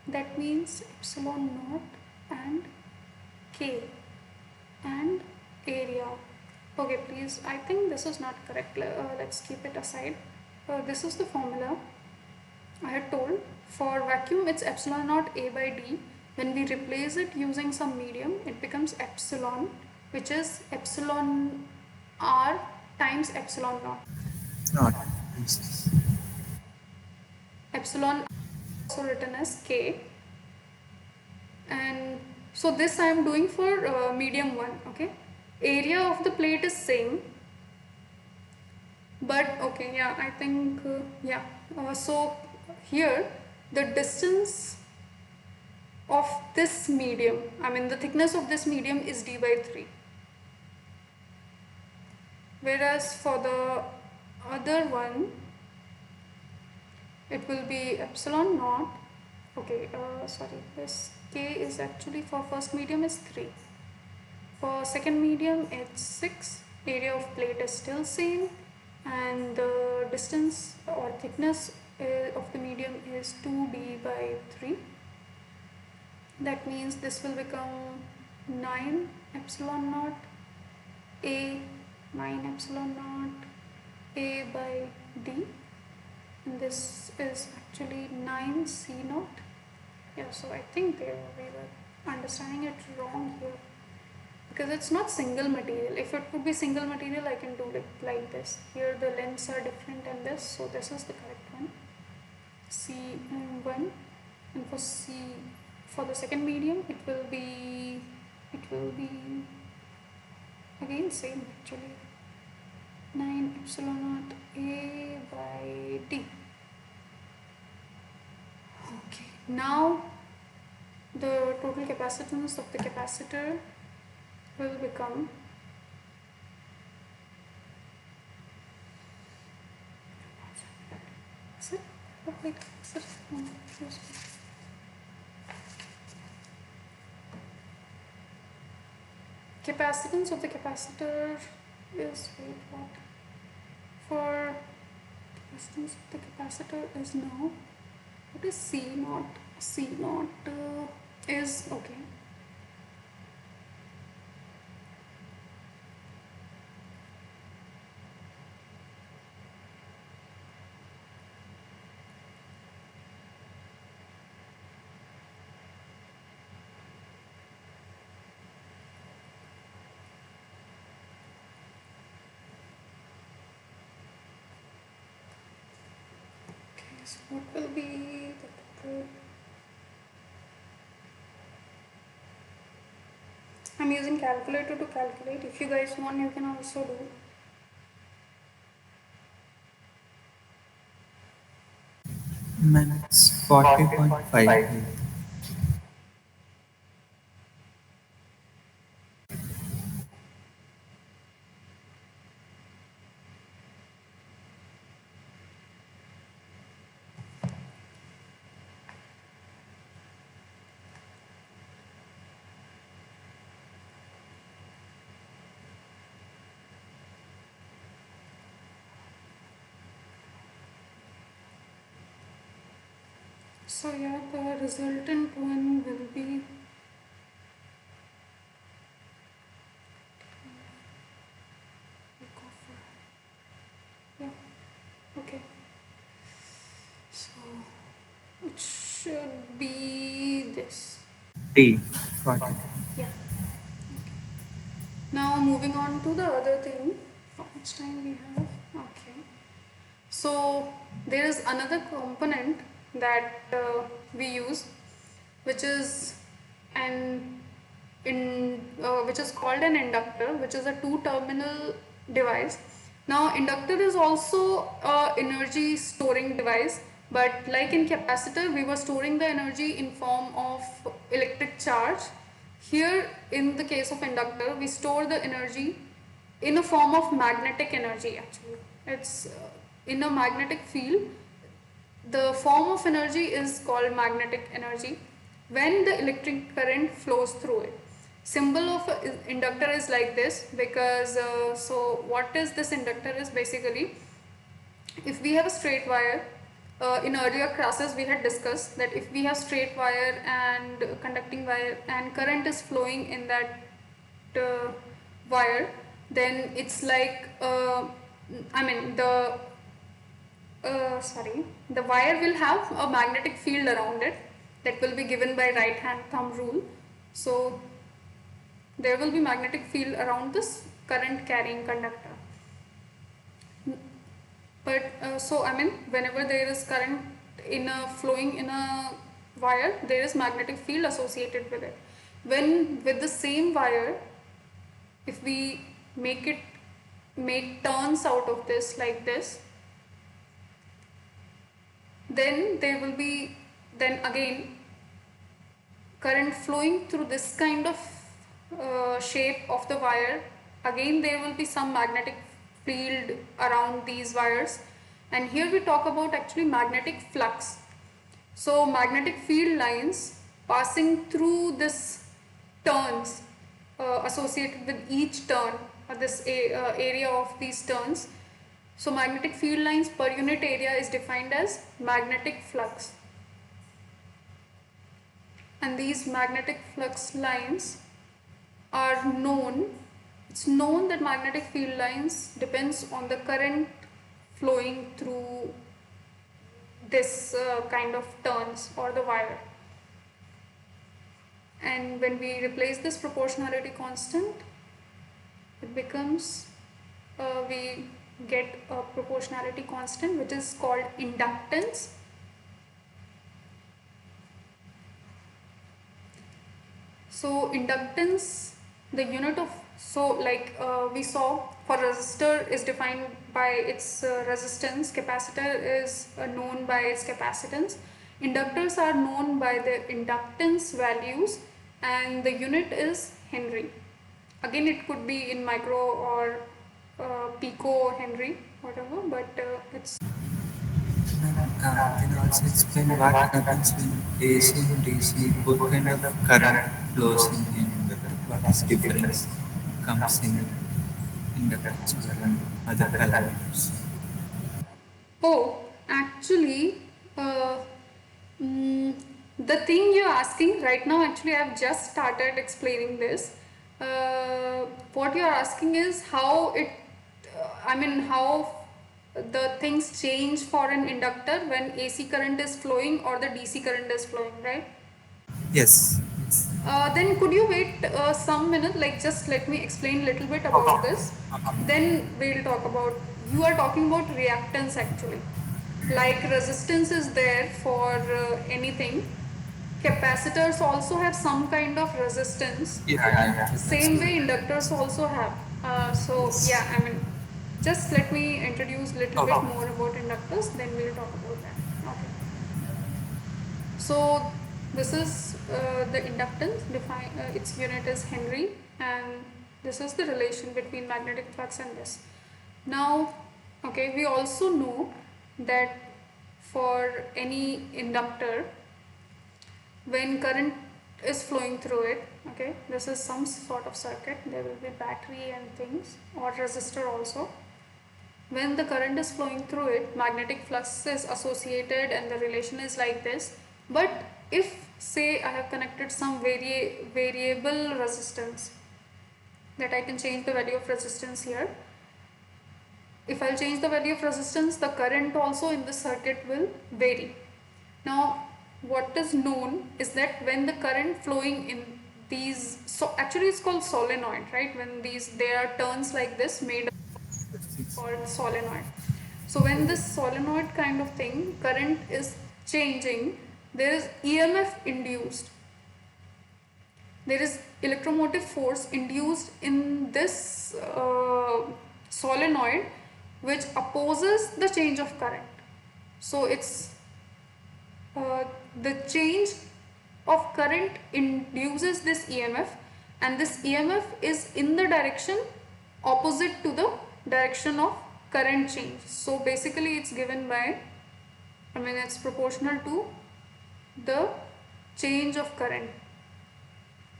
that means epsilon naught and K and area. Okay, please, I think this is not correct, let's keep it aside. This is the formula I had told. For vacuum it's epsilon naught A by D. When we replace it using some medium, it becomes epsilon, which is epsilon R times epsilon naught. Not. Epsilon also written as K. And so this I am doing for medium 1. Okay, area of the plate is same, but okay, yeah, I think yeah, so here the distance of this medium, I mean the thickness of this medium is D by 3, whereas for the other one it will be epsilon naught. Okay, sorry, this K is actually for first medium is 3, for second medium it's 6, area of plate is still same, and the distance or thickness of the medium is 2D by 3. That means this will become 9 epsilon naught A, 9 epsilon naught A by D, and this is actually 9 C naught. Yeah, so I think we were understanding it wrong here, because it's not single material. If it would be single material, I can do it like this. Here the lengths are different and this, so this is the correct one, C1. And for C, for the second medium it will be again same actually, 9 epsilon naught A by D. Okay, now the total capacitance of the capacitor will become capacitance of the capacitor is, wait, what, for capacitance of the capacitor is now, what is C naught? C naught is okay. Okay, so what will be the I'm using calculator to calculate. If you guys want, you can also do. Max 40.5. So yeah, the resultant one will be yeah, okay. So it should be this. D. 40. Yeah. Now moving on to the other thing. How much time we have? Okay. So there is another component that we use, which is an which is called an inductor, which is a two-terminal device. Now, inductor is also a energy storing device, but like in capacitor, we were storing the energy in form of electric charge. Here, in the case of inductor, we store the energy in a form of magnetic energy. Actually, it's in a magnetic field. The form of energy is called magnetic energy when the electric current flows through it. Symbol of inductor is like this because so what is this inductor is basically, if we have a straight wire, in earlier classes we had discussed that if we have straight wire and conducting wire and current is flowing in that wire, then it's like I mean the wire will have a magnetic field around it that will be given by right hand thumb rule. So there will be magnetic field around this current carrying conductor. But so I mean whenever there is current in a flowing in a wire, there is magnetic field associated with it. When with the same wire, if we make it make turns out of this like this, then there will be then again current flowing through this kind of shape of the wire. Again there will be some magnetic field around these wires, and here we talk about actually magnetic flux. So magnetic field lines passing through this turns associated with each turn, this area of these turns. So magnetic field lines per unit area is defined as magnetic flux, and these magnetic flux lines are known. It's known that magnetic field lines depends on the current flowing through this kind of turns or the wire. And when we replace this proportionality constant, it becomes we get a proportionality constant which is called inductance. So inductance, the unit of, so like we saw for resistor is defined by its resistance, capacitor is known by its capacitance, inductors are known by their inductance values, and the unit is Henry. Again it could be in micro or pico Henry, whatever, but it's Can you also explain what happens when AC and DC, both kind of current flows in inductor? What is difference comes in inductance and other parameters? oh actually uh, mm, the thing you're asking right now, actually I've just started explaining this. What you're asking is how it, how the things change for an inductor when AC current is flowing or the DC current is flowing, right? Yes. Then could you wait some minute, like just let me explain a little bit about this. Then we'll talk about, you are talking about reactance actually. Like resistance is there for anything. Capacitors also have some kind of resistance. Yeah. Same way inductors also have. So yeah, just let me introduce a little bit more about inductors, then we'll talk about that. Okay. So this is the inductance. Its unit is Henry, and this is the relation between magnetic flux and this. Now, okay, we also know that for any inductor, when current is flowing through it, okay, this is some sort of circuit. There will be battery and things, or resistor also. When the current is flowing through it, magnetic flux is associated and the relation is like this. But if say I have connected some variable resistance, that I can change the value of resistance here. If I'll change the value of resistance, the current also in the circuit will vary. Now what is known is that when the current flowing in these, so actually it's called solenoid, right? When there are turns like this made called solenoid. So when this solenoid kind of thing, current is changing, there is EMF induced. There is electromotive force induced in this solenoid, which opposes the change of current. So it's the change of current induces this EMF, and this EMF is in the direction opposite to the direction of current change. So basically it's given by, it's proportional to the change of current.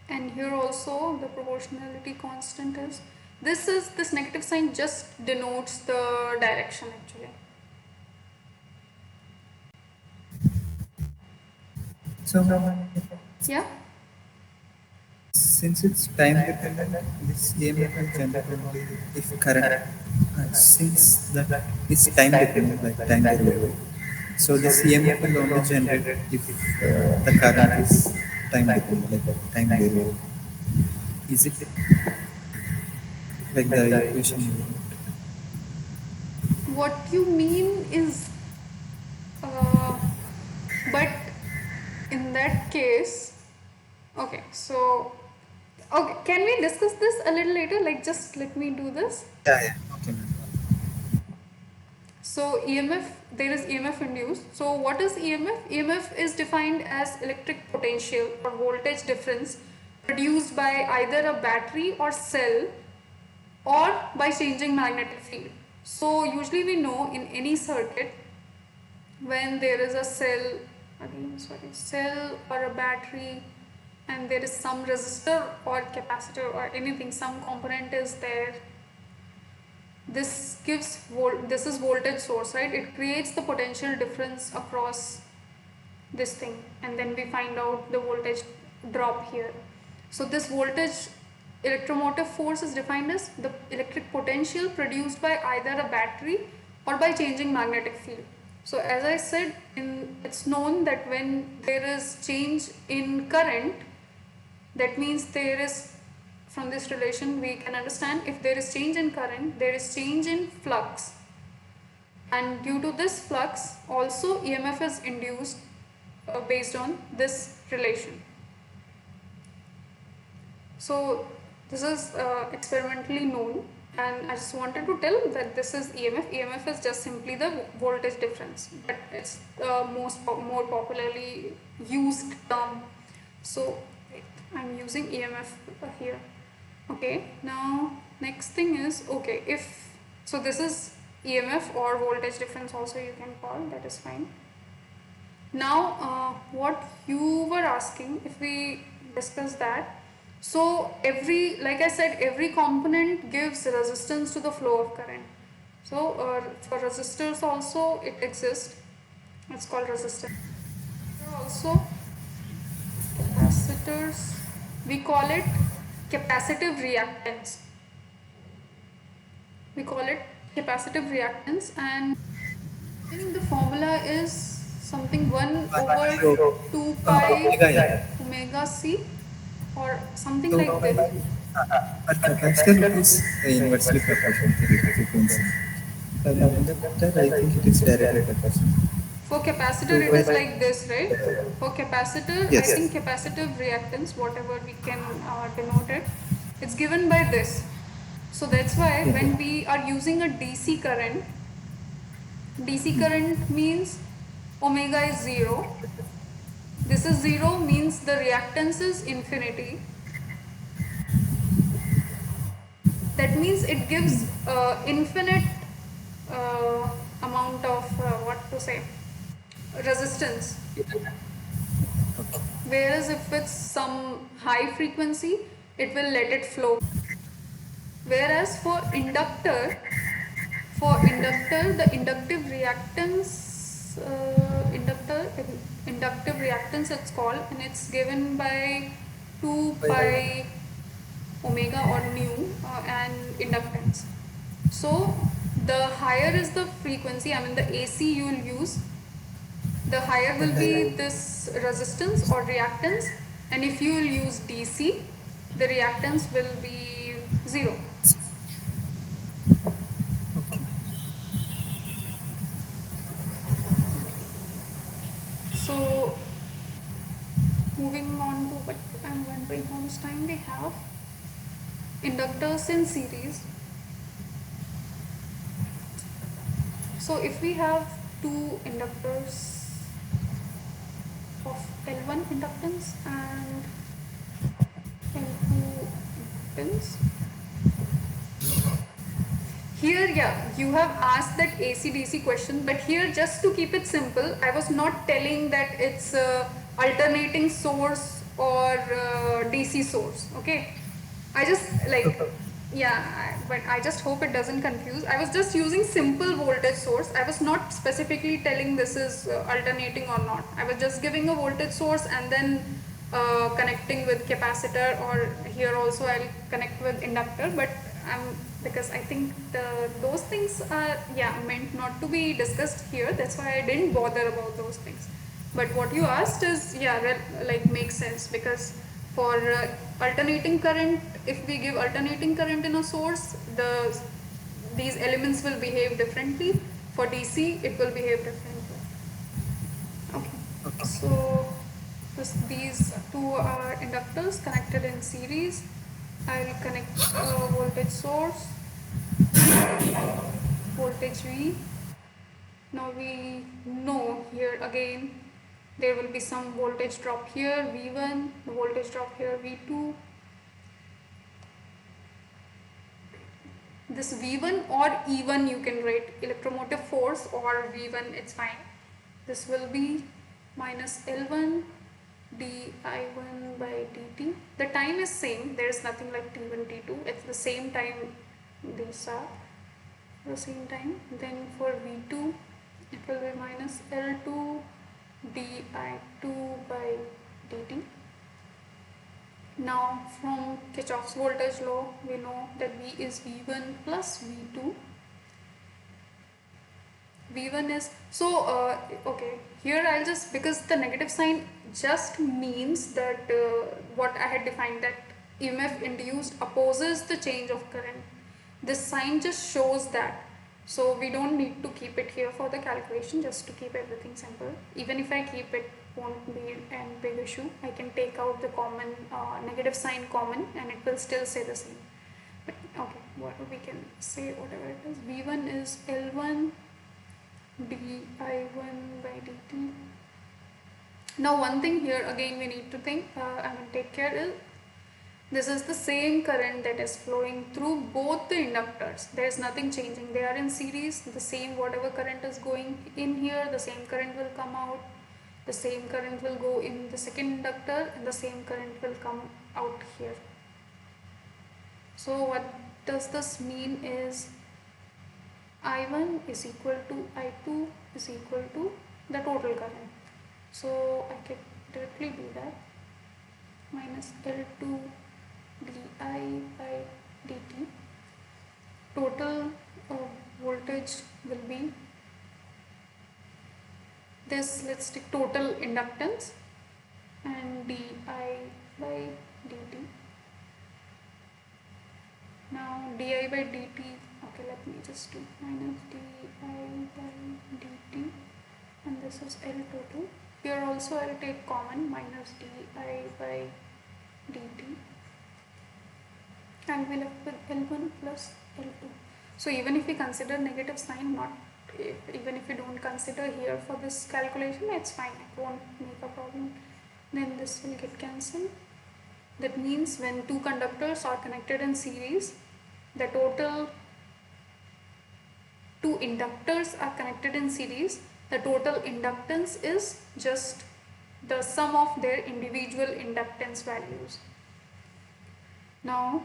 And here also the proportionality constant is, this negative sign just denotes the direction actually. So Yeah. since it's time dependent, this EMF will generate only if current. Since that is time dependent, like time derivative. So this EMF will only generate if the current is time dependent, like time derivative. Is it like the equation? What you mean is, but in that case, okay, so, okay, can we discuss this a little later? Like just let me do this. Yeah. Okay. So EMF, there is EMF induced. So what is EMF? EMF is defined as electric potential or voltage difference produced by either a battery or cell or by changing magnetic field. So usually we know in any circuit, when there is a cell or a battery, and there is some resistor or capacitor or anything, some component is there, this is voltage source, right? It creates the potential difference across this thing, and then we find out the voltage drop here. So this voltage electromotive force is defined as the electric potential produced by either a battery or by changing magnetic field. So as I said, it's known that when there is change in current, that means there is, from this relation we can understand, if there is change in current, there is change in flux, and due to this flux also EMF is induced based on this relation. So this is experimentally known, and I just wanted to tell that this is EMF. EMF is just simply the voltage difference, but it's the more popularly used term. So I'm using EMF here. Okay, now next thing is, okay, so this is EMF or voltage difference also you can call, that is fine. Now what you were asking, if we discuss that, so like I said, every component gives resistance to the flow of current. So for resistors also it exists, it's called resistance. Also capacitors, we call it capacitive reactance. We call it capacitive reactance, and I think the formula is something 1 over 2 pi Omega, yeah. omega c or something So like this. for capacitor, it is inversely proportional to the frequency. For inductor, I think it is directly proportional. For capacitor, 2 it by is like this, right? For capacitor, I yes. think capacitive reactance, whatever we can denote it, it's given by this. So that's why Yeah. when we are using a DC current means omega is 0. This is 0 means the reactance is infinity. That means it gives infinite amount of what to say, resistance. Whereas if it's some high frequency, it will let it flow. Whereas for inductor, the inductive reactance, inductive reactance it's called, and it's given by 2 pi omega or nu and inductance. So the higher is the frequency, I mean the AC you will use, the higher will be this resistance or reactance, and if you will use DC, the reactance will be 0. So moving on to what I'm wondering how much time we have. Inductors in series. So if we have two inductors of L1 inductance and L2 inductance. Here, yeah, you have asked that AC-DC question, but here just to keep it simple, I was not telling that it's alternating source or DC source, okay? I just like, yeah, but I just hope it doesn't confuse. I was just using simple voltage source. I was not specifically telling this is alternating or not. I was just giving a voltage source and then connecting with capacitor, or here also I'll connect with inductor, but because I think those things are meant not to be discussed here. That's why I didn't bother about those things. But what you asked is like makes sense, because for alternating current, if we give alternating current in a source, these elements will behave differently. For DC, it will behave differently. Okay. So these two are inductors connected in series. I'll connect a voltage source, voltage V. Now we know here again there will be some voltage drop here, V1, the voltage drop here, V2. This V1 or E1 you can write electromotive force, or V1, it's fine. This will be minus L1 di1 by dt. The time is same, there is nothing like t1, t2, it's the same time, these are the same time. Then for V2, it will be minus L2 di2 by dt. Now from Kirchhoff's voltage law, we know that V is V1 plus V2. V1 is, so okay, here I'll just, because the negative sign just means that what I had defined, that EMF induced opposes the change of current. This sign just shows that. So we don't need to keep it here for the calculation, just to keep everything simple. Even if I keep it, won't be a big issue. I can take out the common negative sign common and it will still say the same. But okay, what we can say whatever it is. V1 is L1 di1 by dt. Now one thing here again we need to think, take care is, this is the same current that is flowing through both the inductors. There is nothing changing. They are in series. The same whatever current is going in here, the same current will come out. The same current will go in the second inductor, and the same current will come out here. So what does this mean is I1 is equal to I2 is equal to the total current. So I can directly do that. minus L2 di by dt. Total voltage will be this, let's take total inductance, and di by dt. Now di by dt, okay, let me just do minus di by dt, and this is L total. Here also I'll take common, minus di by dt, and we'll left with L1 plus L2. So even if we consider negative sign, not even if we don't consider here for this calculation, it's fine, it won't make a problem. Then this will get cancelled. That means when two conductors are connected in series, the total two inductors are connected in series, the total inductance is just the sum of their individual inductance values. Now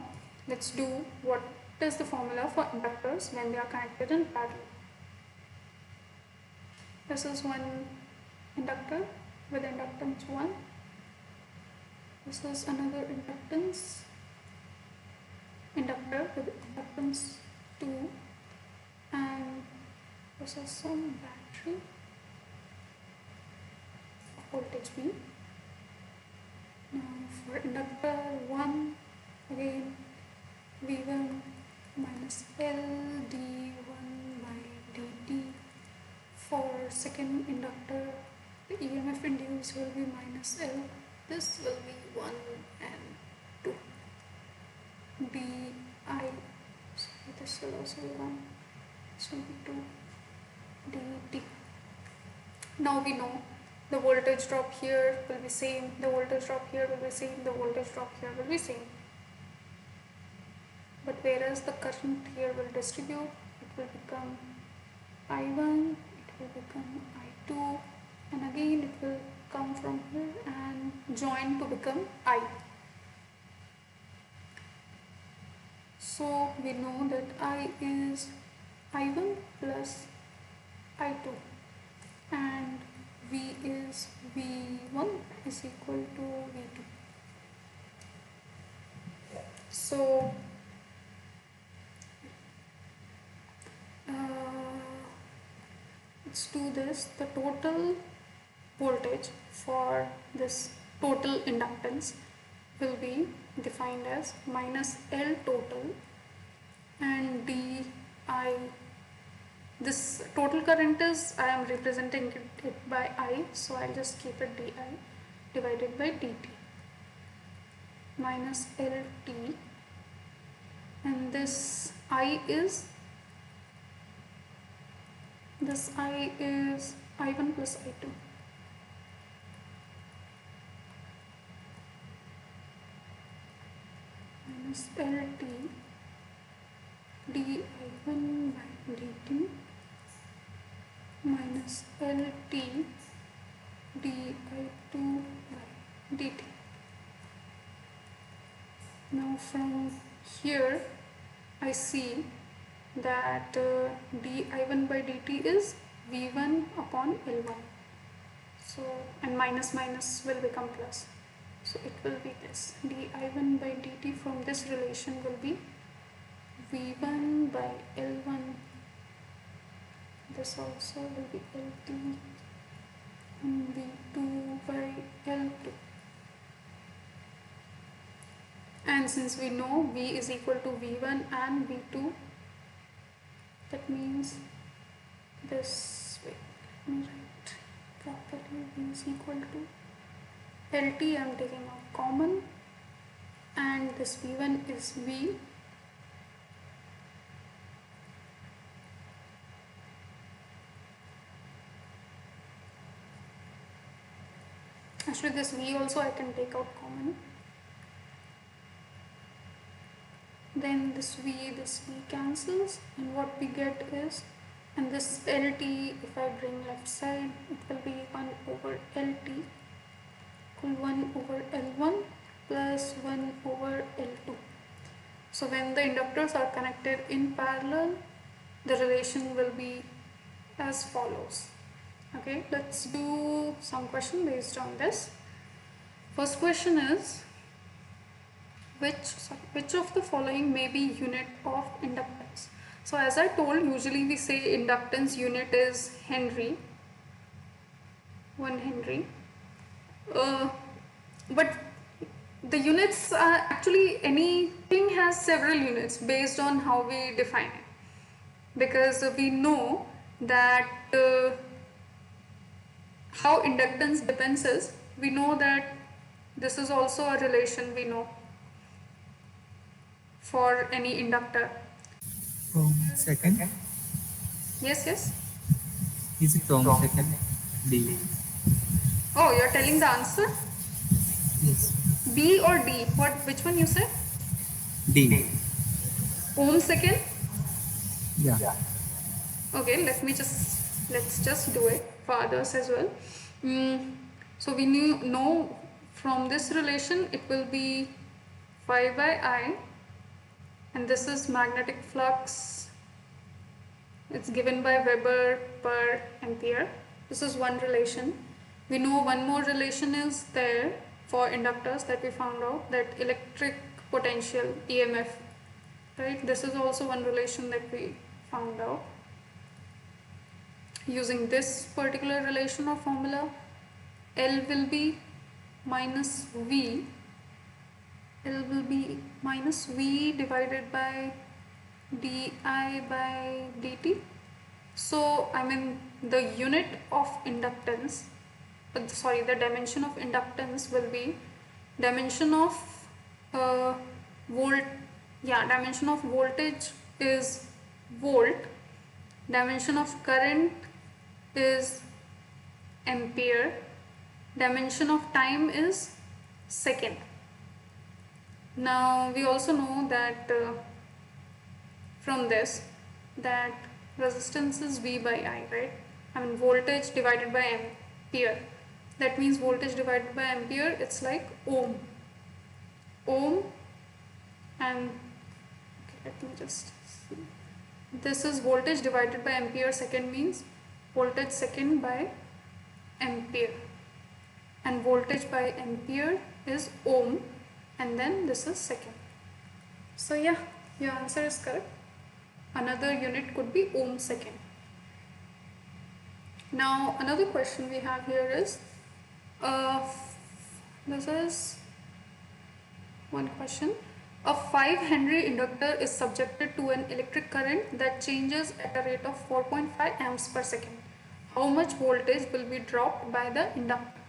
let's do what is the formula for inductors when they are connected in parallel. This is one inductor with inductance 1. This is another inductor with inductance 2, and this is some battery, voltage B. Now for inductor 1, again V1 minus L d1 by dt. For second inductor, the EMF induced will be minus L. This will be 1 and 2 di. Sorry, this will also be 1. This will be 2 dt. Now we know the voltage drop here will be same, the voltage drop here will be same, the voltage drop here will be same. But whereas the current here will distribute, it will become I1, it will become I2, and again it will come from here and join to become I. So we know that I is I1 plus I2, and V is V1 is equal to V2. So let's do this. The total voltage for this total inductance will be defined as minus L total and di. This total current is, I am representing it by I, so I'll just keep it di divided by dt minus LT, and this I is I1 plus I2. Minus LT di1 by dt minus LT di2 by dt. Now from here I see that di1 by dt is V1 upon L1. So, and minus minus will become plus. So it will be this, di1 by dt from this relation will be V1 by L1. This also will be LT and V2 by L2. And since we know V is equal to V1 and V2, that means this way, let me write properly. V is equal to LT, I am taking out common, and this V1 is V. Actually this V also I can take out common. Then this V cancels, and what we get is, and this LT, if I bring left side, it will be 1 over LT equal 1 over L1 plus 1 over L2. So when the inductors are connected in parallel, the relation will be as follows. Okay, let's do some question based on this. First question is, which of the following may be unit of inductance? So as I told, usually we say inductance unit is Henry, 1 Henry. But the units are actually, anything has several units based on how we define it. Because we know that how inductance depends is, we know that this is also a relation we know for any inductor. Second, Yes, yes. is it ohm second? D. Oh, you're telling the answer? Yes. B or D? Which one you said? D. Ohm second? Yeah. Okay, let's just do it for others as well. So we know from this relation it will be phi by I, and this is magnetic flux. It's given by Weber per ampere. This is one relation. We know one more relation is there for inductors that we found out, that electric potential, EMF, right? This is also one relation that we found out. Using this particular relation or formula, L will be minus V. L will be minus V divided by di by dt. So I mean the unit of inductance, sorry, the dimension of inductance will be dimension of dimension of voltage is volt, dimension of current is ampere, dimension of time is second. Now we also know that from this that resistance is V by I, right? I mean voltage divided by ampere. That means voltage divided by ampere, it's like ohm. Ohm, and okay, let me just see. This is voltage divided by ampere second, means voltage second by ampere, and voltage by ampere is ohm, and then this is second. So yeah, your answer is correct. Another unit could be ohm second. Now another question we have here is, this is one question. A 5 Henry inductor is subjected to an electric current that changes at a rate of 4.5 amps per second. How much voltage will be dropped by the inductor?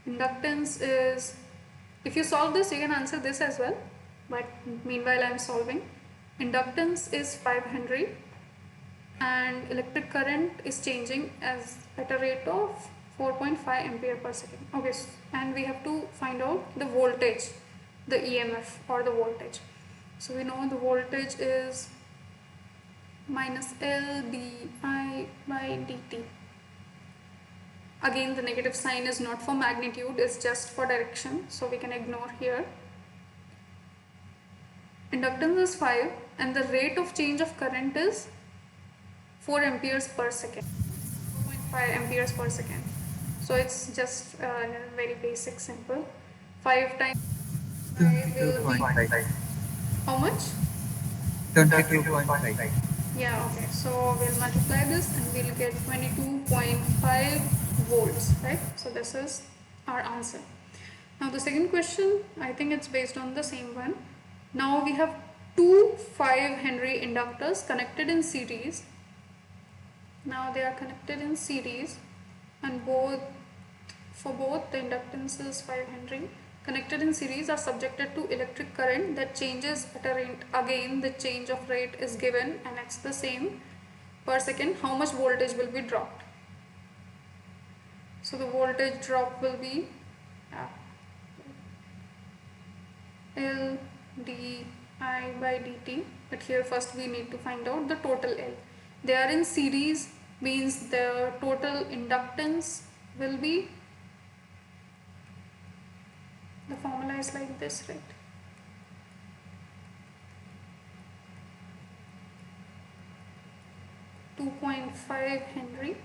Inductance is, if you solve this you can answer this as well, but meanwhile I am solving. Inductance is 5 Henry and electric current is changing at a rate of 4.5 ampere per second. Okay, and we have to find out the voltage, the EMF or the voltage. So we know the voltage is minus L di by dt. Again, the negative sign is not for magnitude, it's just for direction, so we can ignore here. Inductance is 5 and the rate of change of current is 4 amperes per second, 4.5 amperes per second. So it's just very basic, simple. 5 times 5 will be 22.5. how much? 22.5. Yeah, okay. So we'll multiply this and we'll get 22.5 volts, right? So this is our answer. Now the second question, I think it's based on the same one. Now we have two 5 Henry inductors connected in series. Now they are connected in series, and for both the inductance is 5 Henry connected in series are subjected to electric current that changes at a rate. Again, the change of rate is given and it's the same per second. How much voltage will be dropped? So the voltage drop will be L di by dt, but here first we need to find out the total L. They are in series, means the total inductance will be, the formula is like this, right? .5 Henry,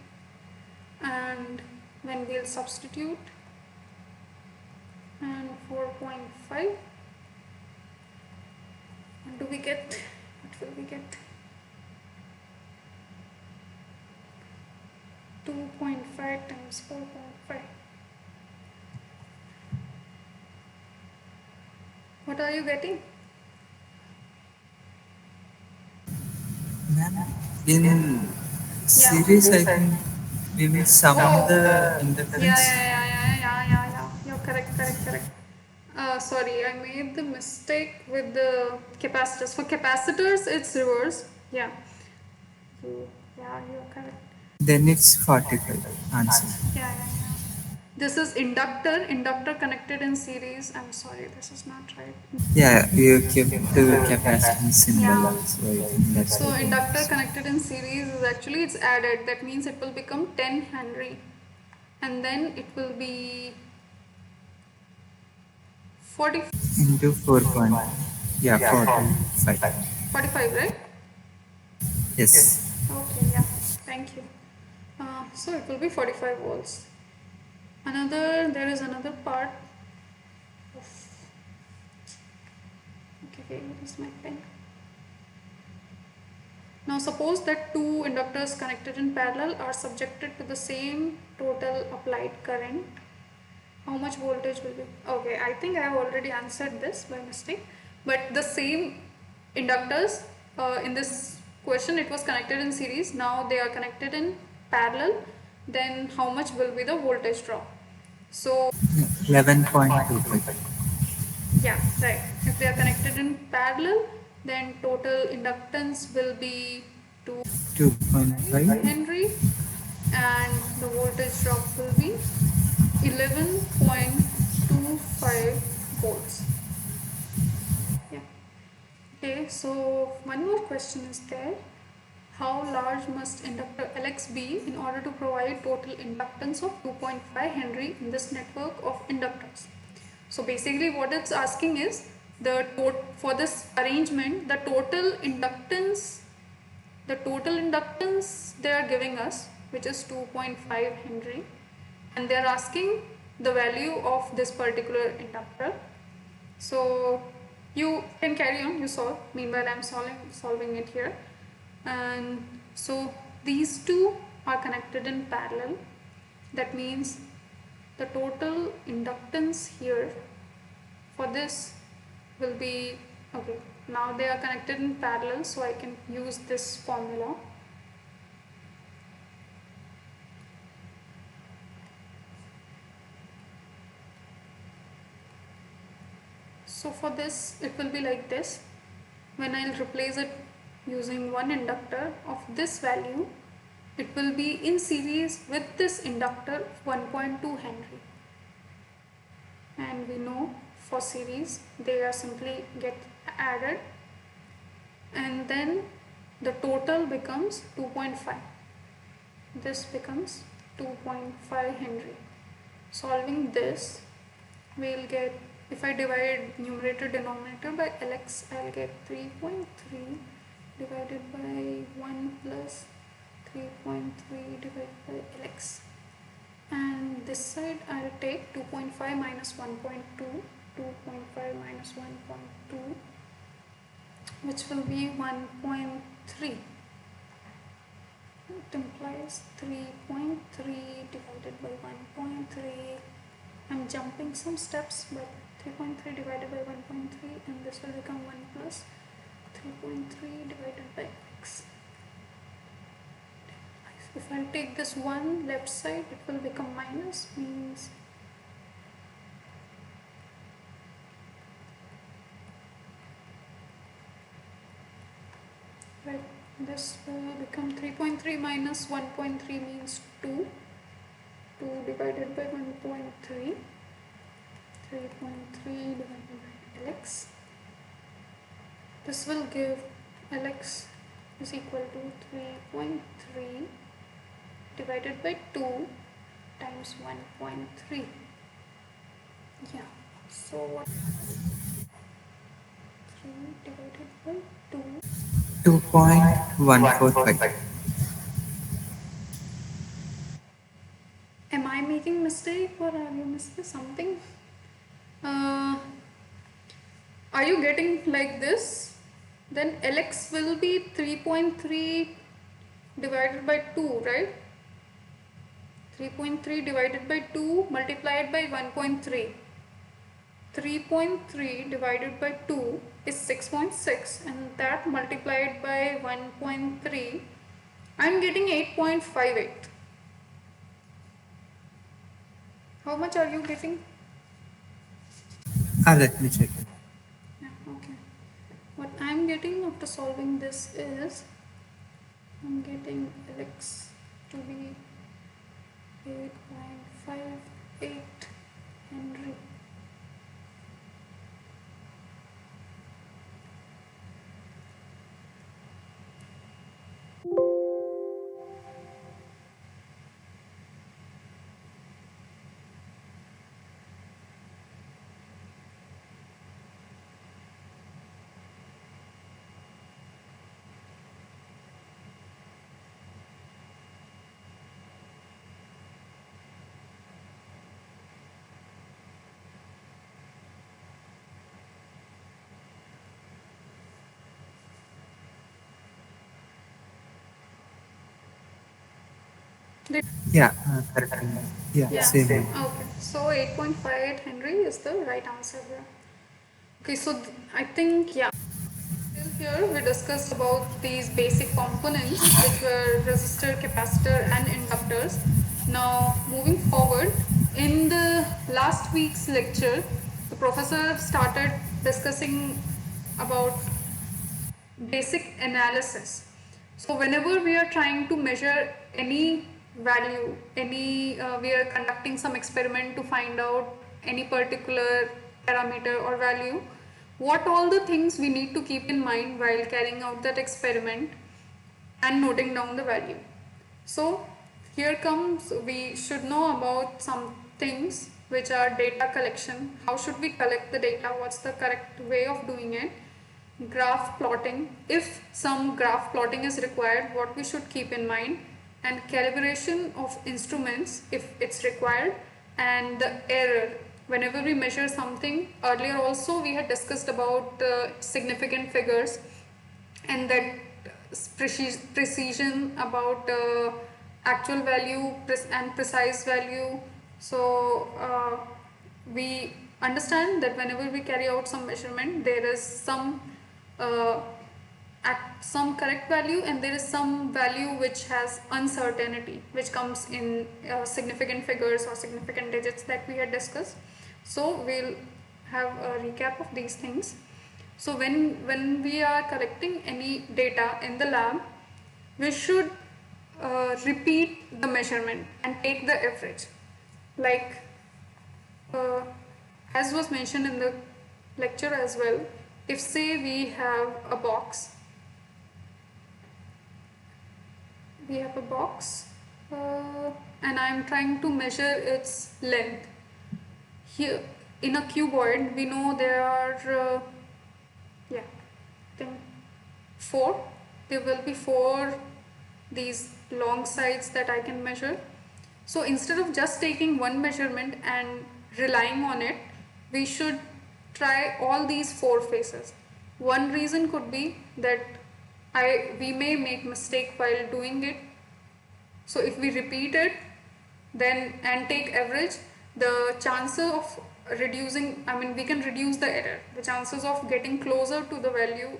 and when we'll substitute and 4.5, What do we get? What will we get? 2.5 times 4.5. What are you getting? Ma'am, in Yeah. series, I think we will sum the Yeah, inductance. yeah, yeah, yeah, yeah, yeah, yeah. You're correct, correct, correct. Sorry, I made the mistake with the capacitors. For capacitors, it's reverse. Yeah. Yeah, you're correct. Then it's 45 answer. Yeah, yeah, yeah. This is inductor. Inductor connected in series. I'm sorry, this is not right. Yeah, you kept the capacitance symbol Yeah. also. I think that's So why they inductor missed. connected in series is actually it's added. That means it will become 10 Henry, and then it will be 40, Into 4 point. Yeah, 45. 45, right? Yes. Okay, yeah. Thank you. So it will be 45 volts. There is another part of, okay, what is my pen? Now suppose that two inductors connected in parallel are subjected to the same total applied current. How much voltage will be? Okay, I think I have already answered this by mistake. But the same inductors in this question, it was connected in series. Now they are connected in parallel. Then how much will be the voltage drop? So 11.25. yeah, right. If they are connected in parallel, then total inductance will be 2.5. Henry, and the voltage drop will be 11.25 volts. Yeah. Okay, so one more question is there. How large must inductor Lx be in order to provide total inductance of 2.5 Henry in this network of inductors? So basically what it's asking is for this arrangement, the total inductance they are giving us, which is 2.5 Henry, and they are asking the value of this particular inductor. So you can carry on, you solve. Meanwhile, I'm solving it here. And so these two are connected in parallel. That means the total inductance here for this will be, okay, now they are connected in parallel, so I can use this formula. So for this it will be like this. When I'll replace it using one inductor of this value, it will be in series with this inductor 1.2 Henry. And we know for series they are simply get added, and then the total becomes 2.5. This becomes 2.5 Henry. Solving this, we'll get, if I divide numerator denominator by Lx, I'll get 3.3 divided by 1 plus 3.3 divided by Lx. And this side I'll take 2.5 minus 1.2, 2.5 minus 1.2, which will be 1.3. It implies 3.3 divided by 1.3. I'm jumping some steps, but 3.3 divided by 1.3, and this will become 1 plus 3.3 divided by x. If I take this 1 left side, it will become minus, means right, this will become 3.3 minus 1.3 means 2. 2 divided by 1.3, 3.3 divided by Lx. This will give Lx is equal to 3.3 divided by 2 times 1.3. Yeah, so what? 3 divided by 2. 2.145. Am I making mistake or are you missing something? Uh, are you getting like this? then Lx will be 3.3 divided by 2, right? 3.3 divided by 2 multiplied by 1.3. 3.3 divided by 2 is 6.6, and that multiplied by 1.3, I'm getting 8.58. How much are you getting? Let me check. Yeah, okay. What I'm getting after solving this is, I'm getting Lx to be 8.58 Henry. Yeah, correct. Yeah, Yeah. same. Okay. So 8.58 Henry is the right answer here. Okay, so I think, yeah. Till here we discussed about these basic components which were resistor, capacitor and inductors. Now moving forward, in the last week's lecture, the professor started discussing about basic analysis. So whenever we are trying to measure any value, we are conducting some experiment to find out any particular parameter or value, what all the things we need to keep in mind while carrying out that experiment and noting down the value. So here comes, we should know about some things which are data collection. How should we collect the data? What's the correct way of doing it? Graph plotting. If some graph plotting is required, what we should keep in mind, and calibration of instruments if it's required, and the error. Whenever we measure something, earlier also we had discussed about significant figures and that precision about actual value and precise value. So we understand that whenever we carry out some measurement, there is uh, some correct value and there is some value which has uncertainty, which comes in significant figures or significant digits that we had discussed. So we'll have a recap of these things. So when we are collecting any data in the lab, we should repeat the measurement and take the average. Like uh, as was mentioned in the lecture as well, if say we have a box and I'm trying to measure its length. Here in a cuboid, we know there are I think 4. There will be 4 these long sides that I can measure. So instead of just taking one measurement and relying on it, we should try all these 4 faces. One reason could be that we may make mistake while doing it. So if we repeat it then and take average, the chances of reducing, we can reduce the error. The chances of getting closer to the value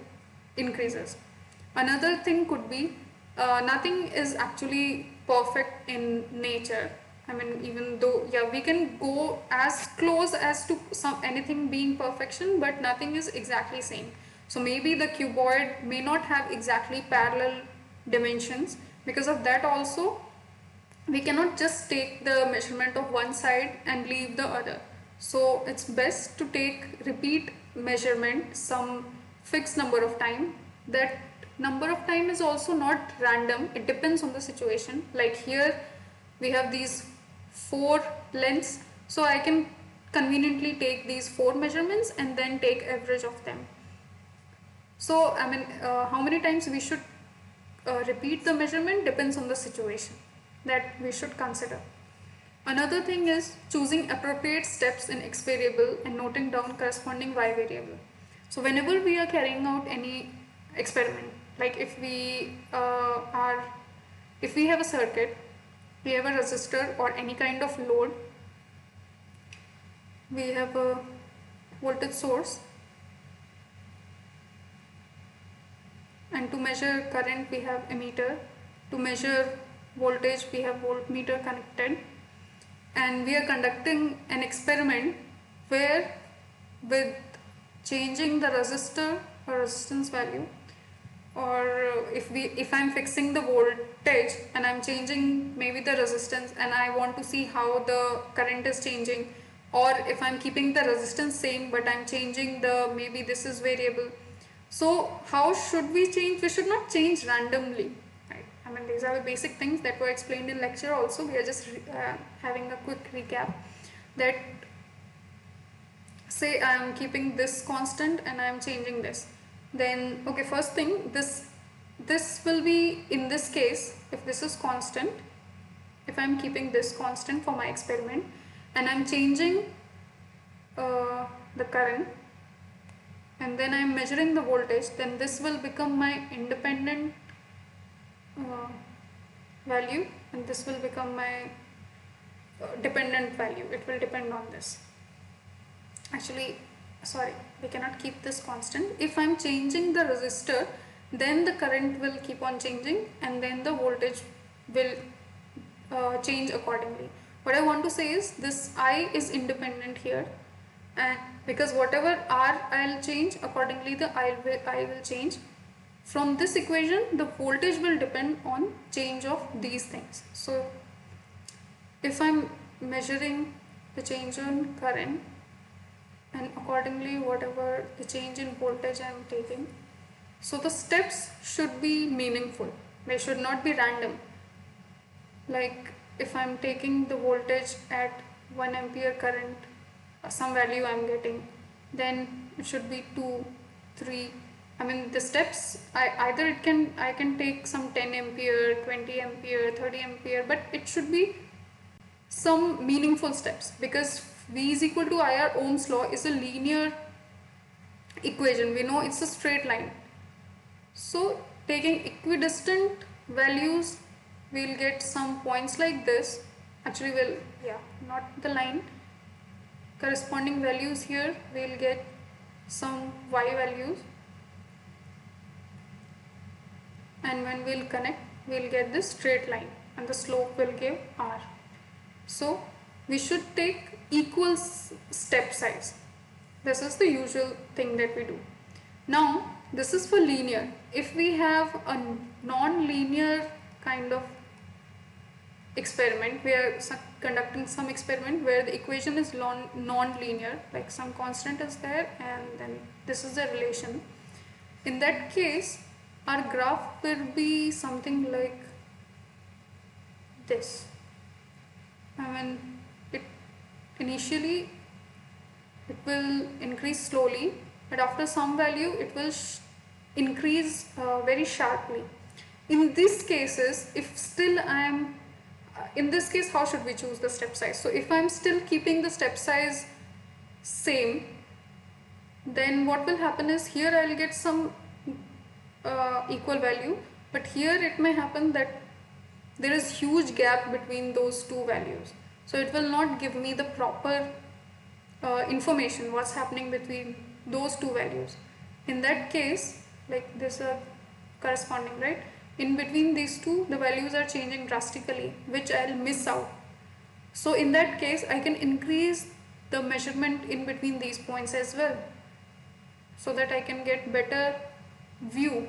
increases. Another thing could be nothing is actually perfect in nature. Even though, yeah, we can go as close as to anything being perfection, but nothing is exactly same. So maybe the cuboid may not have exactly parallel dimensions. Because of that also, we cannot just take the measurement of one side and leave the other. So it's best to repeat measurement some fixed number of time. That number of time is also not random, it depends on the situation. Like here we have these 4 lengths, so I can conveniently take these 4 measurements and then take average of them. So how many times we should repeat the measurement depends on the situation that we should consider. Another thing is choosing appropriate steps in X variable and noting down corresponding Y variable. So whenever we are carrying out any experiment. Like if we if we have a circuit, we have a resistor or any kind of load, we have a voltage source, and to measure current we have ammeter, to measure voltage we have voltmeter connected, and we are conducting an experiment where with changing the resistor or resistance value, or if I'm fixing the voltage and I'm changing maybe the resistance and I want to see how the current is changing, or if I'm keeping the resistance same but I'm changing the, maybe this is variable. So how should we change? We should not change randomly, right? I mean, these are the basic things that were explained in lecture also. We are just having a quick recap that, say I am keeping this constant and I am changing this, then okay, first thing, this will be, in this case, if this is constant, if I am keeping this constant for my experiment and I am changing the current and then I am measuring the voltage, then this will become my independent value and this will become my dependent value. It will depend on this. Actually, sorry, we cannot keep this constant. If I'm changing the resistor, then the current will keep on changing and then the voltage will change accordingly. What I want to say is this I is independent here, and because whatever R I'll change, accordingly the I will change. From this equation, the voltage will depend on change of these things. So if I'm measuring the change in current, and accordingly whatever the change in voltage I am taking, so the steps should be meaningful, they should not be random. Like if I am taking the voltage at 1 ampere current, some value I am getting, then it should be 2, 3, I mean the steps, I can take some 10 ampere, 20 ampere, 30 ampere, but it should be some meaningful steps, because V is equal to IR, Ohm's law is a linear equation. We know it's a straight line. So taking equidistant values, we'll get some points like this. Actually, not the line. Corresponding values here, we'll get some Y values. And when we'll connect, we'll get this straight line and the slope will give R. So we should take equal step size. This is the usual thing that we do. Now this is for linear. If we have a non-linear kind of experiment, we are conducting some experiment where the equation is non-linear, like some constant is there and then this is the relation. In that case, our graph will be something like this. I mean, initially it will increase slowly, but after some value it will increase very sharply. In these cases, if still I am in this case, how should we choose the step size? So if I am still keeping the step size same, then what will happen is here I will get some equal value, but here it may happen that there is huge gap between those two values. So it will not give me the proper information what's happening between those two values. In that case, like this are corresponding, right? In between these two, the values are changing drastically, which I'll miss out. So in that case, I can increase the measurement in between these points as well, so that I can get better view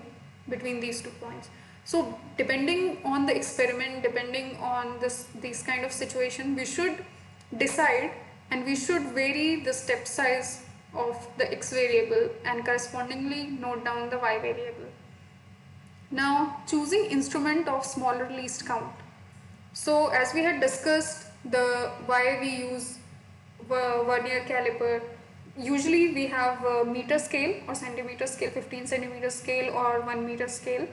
between these 2 points. So depending on the experiment, depending on these kind of situation, we should decide and we should vary the step size of the x variable and correspondingly note down the y variable. Now choosing instrument of smaller least count. So as we had discussed, why we use vernier caliper, usually we have a meter scale or centimeter scale, 15 centimeter scale or 1 meter scale.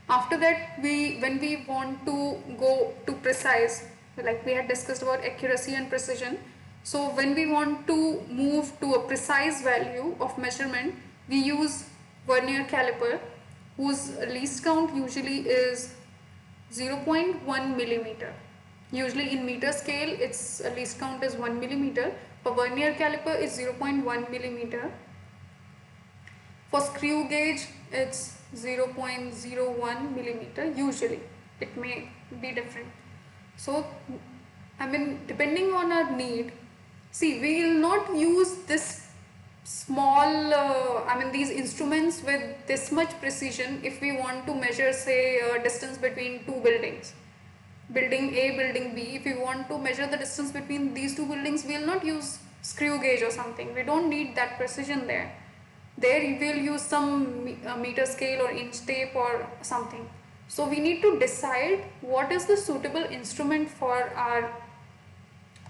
After that, when we want to go to precise, like we had discussed about accuracy and precision, so when we want to move to a precise value of measurement, we use vernier caliper. whose least count usually is 0.1 millimeter. Usually in meter scale, its least count is 1 millimeter. For vernier caliper, is 0.1 millimeter. For screw gauge, it's 0.01 millimeter. Usually, it may be different. So, I mean, depending on our need, see, we will not use this small, these instruments with this much precision if we want to measure, say, distance between two buildings. Building A, building B, if we want to measure the distance between these two buildings, we will not use screw gauge or something. We don't need that precision there. There we will use some meter scale or inch tape or something. So we need to decide what is the suitable instrument for our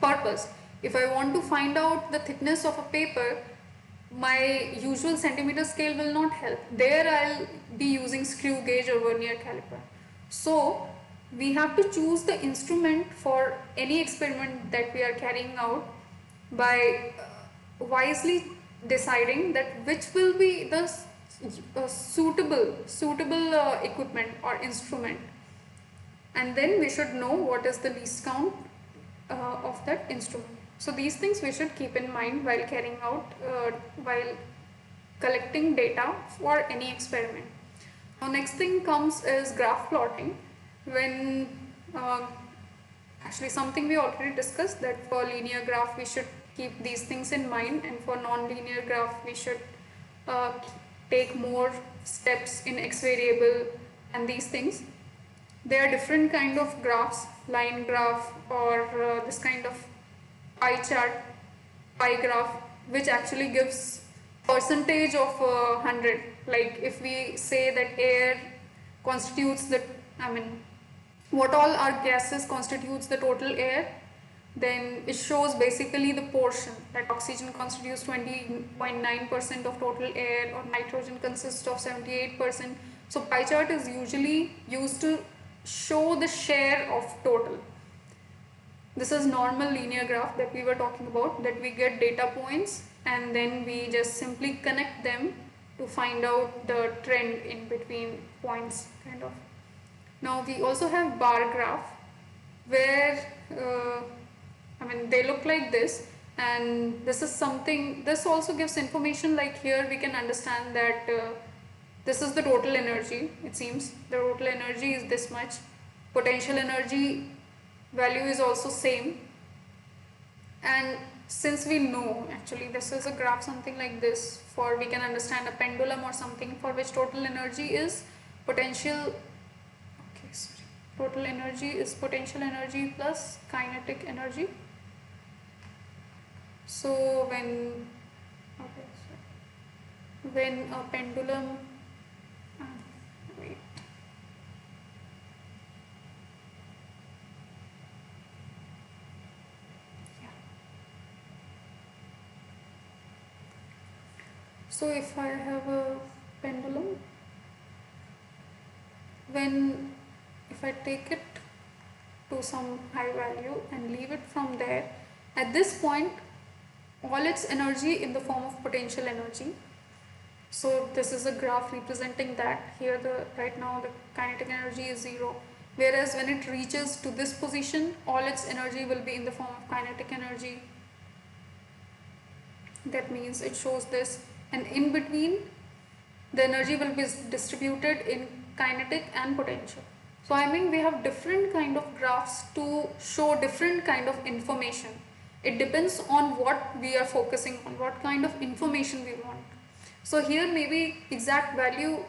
purpose. If I want to find out the thickness of a paper, my usual centimeter scale will not help. There I'll be using screw gauge or vernier caliper. So we have to choose the instrument for any experiment that we are carrying out by wisely deciding that which will be the suitable equipment or instrument, and then we should know what is the least count of that instrument. So these things we should keep in mind while carrying out while collecting data for any experiment. Now next thing comes is graph plotting. When actually something we already discussed, that for linear graph we should keep these things in mind, and for non-linear graph we should take more steps in x variable and these things. There are different kind of graphs, line graph or this kind of pie chart, pie graph, which actually gives percentage of 100. Like if we say that air constitutes the, what all our gases constitutes the total air, then it shows basically the portion that oxygen constitutes 20.9% of total air, or nitrogen consists of 78%. So pie chart is usually used to show the share of total. This is normal linear graph that we were talking about, that we get data points and then we just simply connect them to find out the trend in between points, kind of. Now we also have bar graph, where they look like this, and this is something, this also gives information. Like here we can understand that this is the total energy. It seems the total energy is this much. Potential energy value is also same. And since we know, actually this is a graph something like this, for we can understand a pendulum or something, for which total energy is potential, total energy is potential energy plus kinetic energy. So when a pendulum, so if I have a pendulum, if I take it to some high value and leave it from there, at this point all its energy in the form of potential energy. So this is a graph representing that. Here right now the kinetic energy is 0, whereas when it reaches to this position, all its energy will be in the form of kinetic energy. That means it shows this, and in between the energy will be distributed in kinetic and potential. So we have different kind of graphs to show different kind of information. It depends on what we are focusing on, what kind of information we want. So here maybe exact value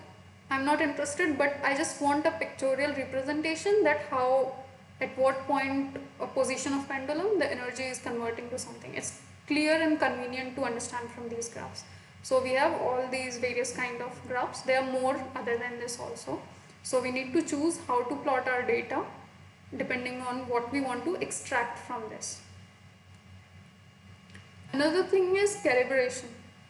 I'm not interested, but I just want a pictorial representation that how, at what point a position of pendulum the energy is converting to something. It's clear and convenient to understand from these graphs. So we have all these various kind of graphs. There are more other than this also. So we need to choose how to plot our data depending on what we want to extract from this. Another thing is calibration.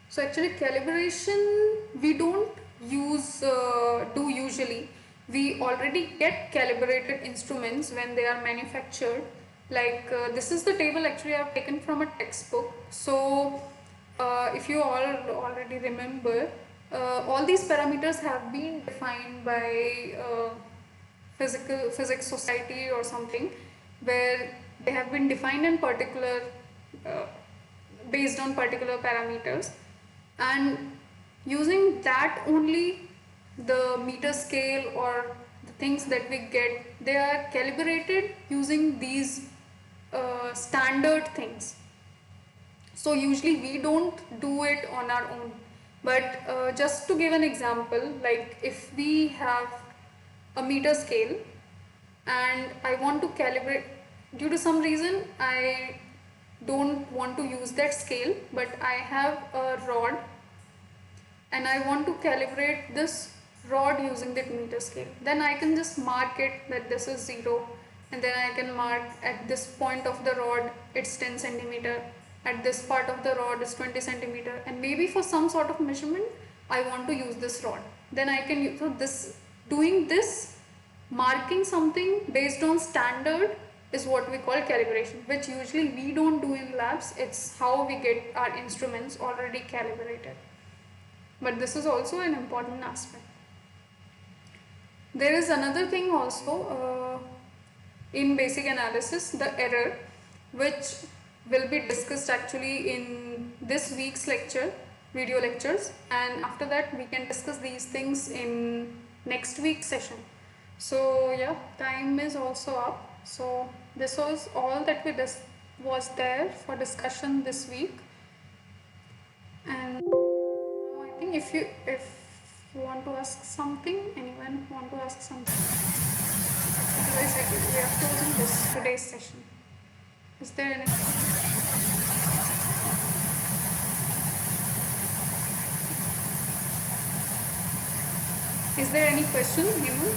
So actually calibration we don't do usually. We already get calibrated instruments when they are manufactured. Like this is the table actually I have taken from a textbook. So if you all already remember, all these parameters have been defined by physics society or something, where they have been defined in particular uh, based on particular parameters, and using that only the meter scale or the things that we get, they are calibrated using these standard things. So usually we don't do it on our own, but just to give an example, like if we have a meter scale and I want to calibrate, due to some reason I don't want to use that scale, but I have a rod and I want to calibrate this rod using that meter scale, then I can just mark it that this is 0, and then I can mark at this point of the rod it's 10 centimeter, at this part of the rod is 20 centimeter, and maybe for some sort of measurement I want to use this rod, then I can use. So this, doing this, marking something based on standard, is what we call calibration, which usually we don't do in labs. It's how we get our instruments already calibrated. But this is also an important aspect. There is another thing also in basic analysis, the error, which will be discussed actually in this week's lecture, video lectures, and after that we can discuss these things in next week's session. So yeah, time is also up. So this was all that was there for discussion this week. And I think if you want to ask something, anyone want to ask something? Otherwise, we are closing this today's session. Is there anything? Is there any question, Hemant?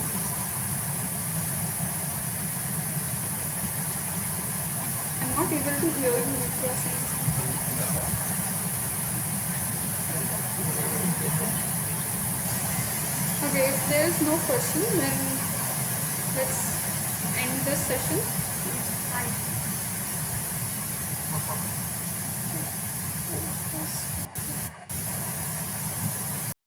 I'm not able to hear you if you are saying something. Okay, if there is no question, then let's end this session. Bye.